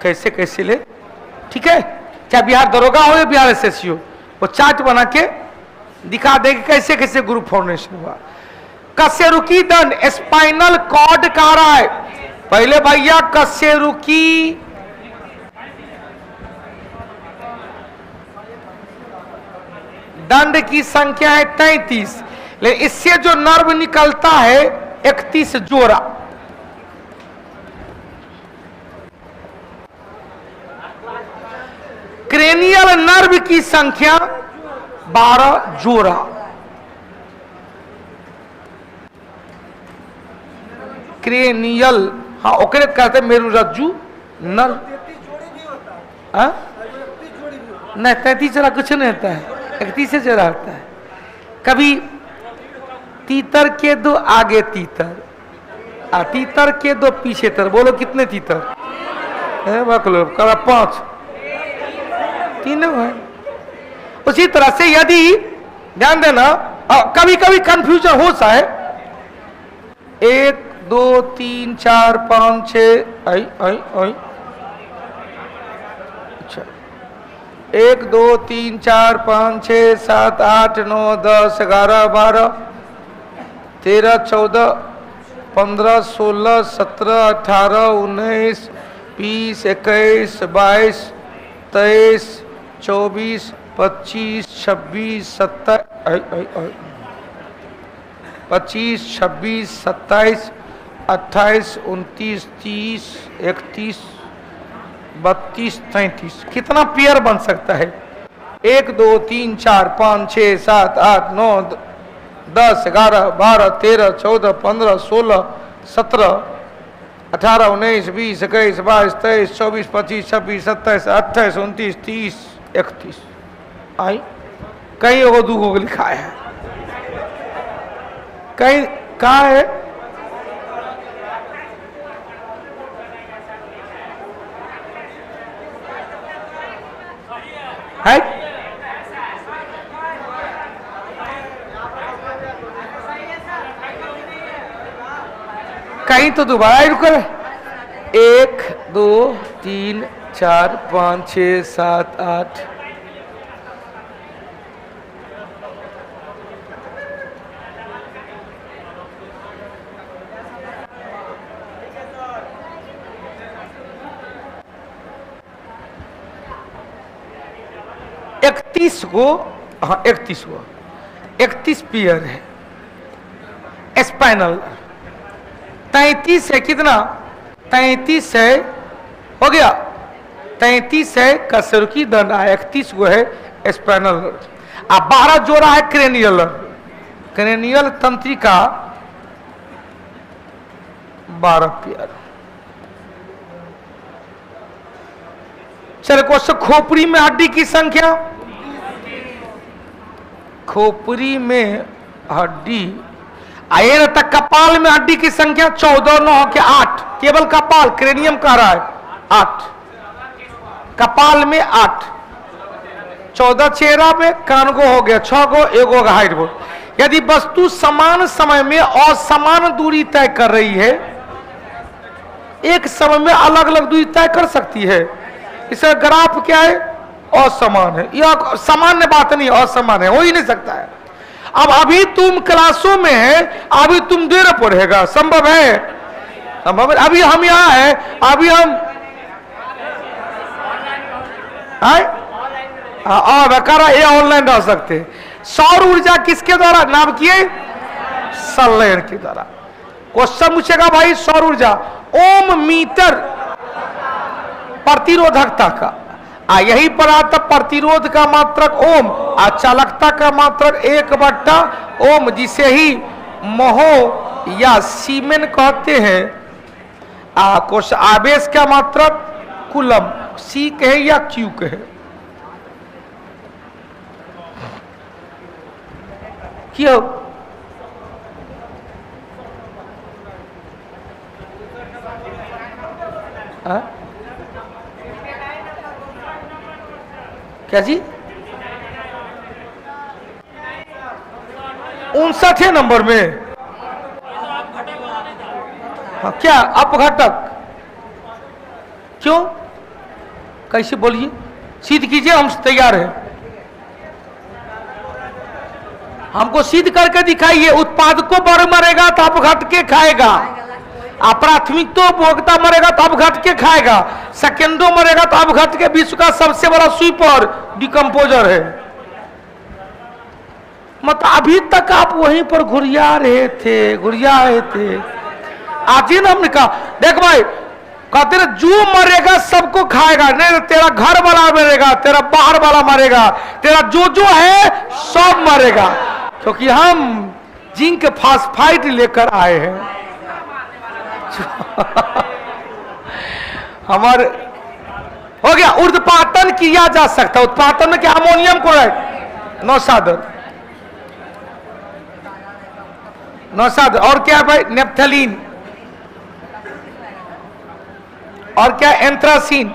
कैसे कैसे ले, ठीक है? चाहे बिहार दरोगा हो या बिहार SSC हो, वो चार्ट बना के दिखा देंगे कैसे कैसे ग्रुप फॉर्मेशन हुआ। कशेरुकी दंड स्पाइनल कॉर्ड कह रहा है। पहले भैया कशेरुकी दंड की संख्या है 33, लेकिन इससे जो नर्व निकलता है 31 जोड़ा। क्रेनियल नर्व की संख्या 12 जोड़ा। क्रेनियल, हाँ ओकरे कहते हैं मेरुरज्जु नर्व। नहीं 33 जोड़ा कुछ नहीं होता है, 31 जोड़ा होता है। कभी तीतर के दो आगे तीतर, तीतर के दो पीछे तर, बोलो कितने तीतर? बकलो करा 5, तीनों है। उसी तरह से यदि ध्यान देना, कभी कभी कंफ्यूजन हो सा है, 1 2 3 4 5 6 आई आई आई, अच्छा 1 2 3 4 5 6 7 8 9 10 11 12 13 14 15 16 17 18 19 20 21 22 23 24 25, 26, 27, 25, 26, 27, 28, 29, 30, 31, 32, 33। कितना पेयर बन सकता है? 1, 2, 3, 4, 5, 6, 7, 8, 9, 10, 11, 12, 13, 14, 15, 16, 17, 18, 19, 20, 21, 22, 23, 24, 25, 26, 27, 28, 29, 30, 31। आई कहीं एगो दूगो लिखा है, कहीं कहाँ है? है कहीं तो दोबारा रुको। 1, 2, 3, 4, 5, 6, 7, 8। को, हाँ 31 को, 31 पेयर है स्पाइनल। 33 है कितना? 33 है, हो गया 33 है कसरुकी दंड, 31 को है स्पाइनल। अब 12 जोड़ा है क्रेनियल, क्रेनियल तंत्रिका 12 पेयर। चलो क्वेश्चन, खोपड़ी में हड्डी की संख्या, खोपड़ी में हड्डी आए न तक, कपाल में हड्डी की संख्या 14, 9 के 8, केवल कपाल, क्रेनियम कह रहा है 8, कपाल में 8, 14 चेहरा में, कान को हो गया 6 गो, एगो हाइट गो। यदि वस्तु समान समय में और समान दूरी तय कर रही है, एक समय में अलग अलग दूरी तय कर सकती है, इसका ग्राफ क्या है? असमान है। यह सामान्य बात नहीं, असमान है, हो ही नहीं सकता है। अब अभी तुम क्लासों में है, अभी तुम देर पढ़ेगा, संभव है? संभव है। अभी हम यहाँ है, अभी हम ये ऑनलाइन रह सकते हैं। सौर ऊर्जा किसके द्वारा नाम किए? संलयन के द्वारा। क्वेश्चन पूछेगा भाई, सौर ऊर्जा ओम मीटर प्रतिरोधकता का, यही पर आता प्रतिरोध का मात्रक ओम, चालकता का मात्रक 1/ओम, जिसे ही मोहो या सीमेन कहते हैं। क्वेश्चन, आवेश का मात्रक कुलम, सी कहे या क्यू कहे? क्यों? क्या जी? 59 नंबर में। हाँ, क्या अपघटक? क्यों? कैसे बोलिए, सिद्ध कीजिए, हम तैयार हैं। हमको सिद्ध करके दिखाइए। उत्पाद को बढ़ मरेगा तो अपघट के खाएगा, प्राथमिक तो उपभोक्ता मरेगा तो अपघट के खाएगा, सेकेंडो मरेगा तो अपघट के। विश्व का सबसे बड़ा स्वीपर डिकम्पोजर है। मतलब अभी तक आप वहीं पर घुरिया रहे थे। आज ही ना हमने कहा, देख भाई, कहते ना जो मरेगा सबको खाएगा, नहीं तेरा घर वाला मरेगा, तेरा बाहर वाला मरेगा, तेरा जो है सब मरेगा, क्योंकि हम जिंक फास्फाइड लेकर आए हैं। हमारे हो गया। ऊर्ध्वपातन किया जा सकता है। उत्पादन में क्या? Ammonium chloride, Naushad. और क्या है भाई? नेप्थलीन। और क्या? एंथ्रासीन।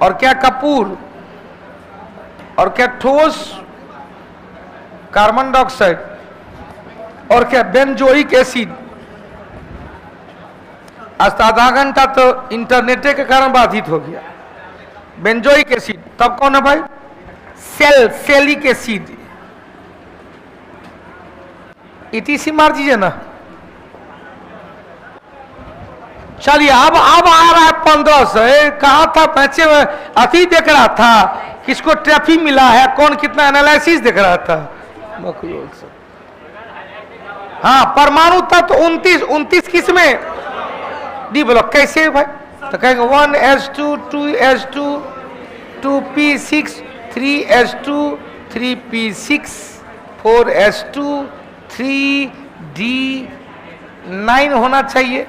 और क्या? कपूर। और क्या? ठोस कार्बन डाइऑक्साइड। और क्या? Benzoic acid. आज आधा घंटा तो इंटरनेट के कारण बाधित हो गया। Benzoic acid. तब कौन है भाई? Sellick acid. इटीसी मार दीजिए ना। चलिए अब आ रहा है 1500। कहा था पैसे में अति देख रहा था, किसको ट्रैफिक मिला है, कौन कितना एनालिसिस देख रहा था। हाँ परमाणु तत्व 29 किस में डेवलप कैसे भाई, तो कहेंगे 1s2 2s2 2p6 3s2 3p6 4s2 3d9 होना चाहिए।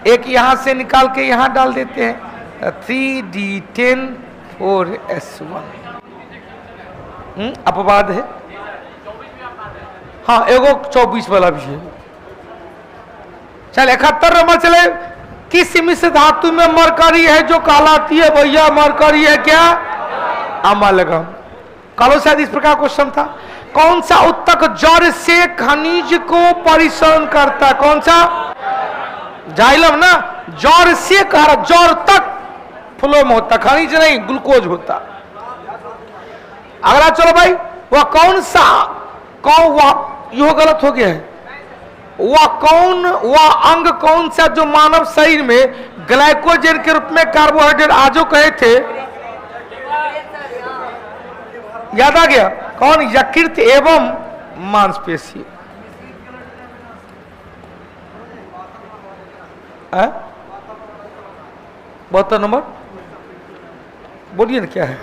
एक यहां से निकाल के यहां डाल देते हैं 3d10 4s1। अपवाद है। हाँ एगो 24 वाला भी है। चल 71 नंबर चले। किस मिश्र धातु में मरकरी है जो कहलाती है भैया मरकरी है क्या, अमलगम। कलो शायद इस प्रकार क्वेश्चन था। कौन सा उत्तक जड़ से खनिज को परिसरण करता है, कौन सा, जाइलम ना, जड़ से कह रहा, जड़ तक फ्लो में होता, खनिज नहीं ग्लूकोज होता। अगला चलो भाई, वह कौन सा, कौन वह, यह गलत हो गया है। वह अंग कौन सा जो मानव शरीर में ग्लाइकोजन के रूप में कार्बोहाइड्रेट आजो कहे थे, याद आ गया, कौन, यकृत एवं मांसपेशी। 72 नंबर बोलिए ना क्या है।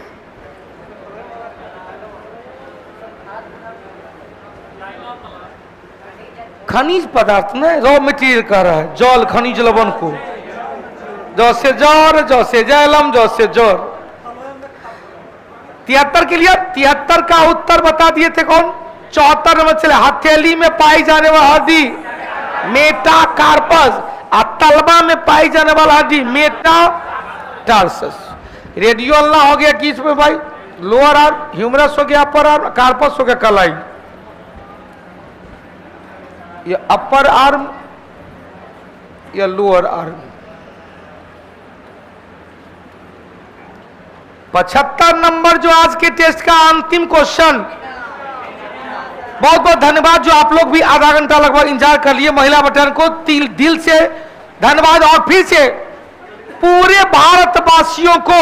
खनिज पदार्थ ना, रॉ मटेरियल कह रहा है, जल खनिज लवण को, जैसे जौर, जैसे जैलम, जैसे जोर। 73 के लिए 73 का उत्तर बता दिए थे कौन। 74 नंबर चले। हथेली में पाई जाने वाला हड्डी मेटाकार्पस, और तलवा में पाई जाने वाला हड्डी मेटाटार्सस। रेडियल ना हो गया किस में भाई, लोअर आर्म, ह्यूमरस हो गया अपर आर्म, कार्पस हो गया कलाई। ये अपर आर्म या लोअर आर्म। 75 नंबर जो आज के टेस्ट का अंतिम क्वेश्चन। बहुत बहुत धन्यवाद जो आप लोग भी आधा घंटा लगभग इंतजार कर लिए। महिला बटन को दिल से धन्यवाद। और फिर से पूरे भारतवासियों को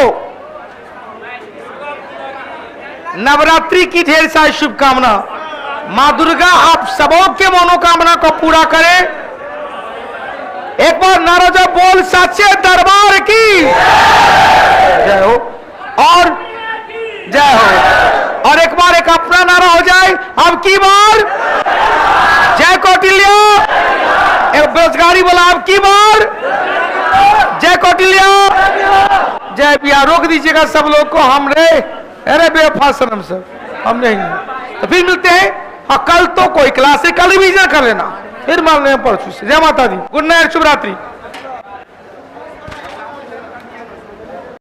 नवरात्रि की ढेर सारी शुभकामना। मां दुर्गा आप सबों के मनोकामना को पूरा करे। एक बार नारा जो बोल सच्चे दरबार की जय हो, और जय हो। और एक बार एक अपना नारा हो जाए अब की बार, जय कौटिल्य। एक बेरोजगारी बोला अब की बार, जय कौटिल्य, जय पिया। रोक दीजिएगा सब लोग को, हम रे अरे बेवफा सनम सर हम नहीं। तो फिर मिलते हैं। हाँ कल तो कोई क्लास है, कल रिवीजन कर लेना, फिर मान लें परसों से। जय माता दी, गुड नाइट, शुभ रात्रि।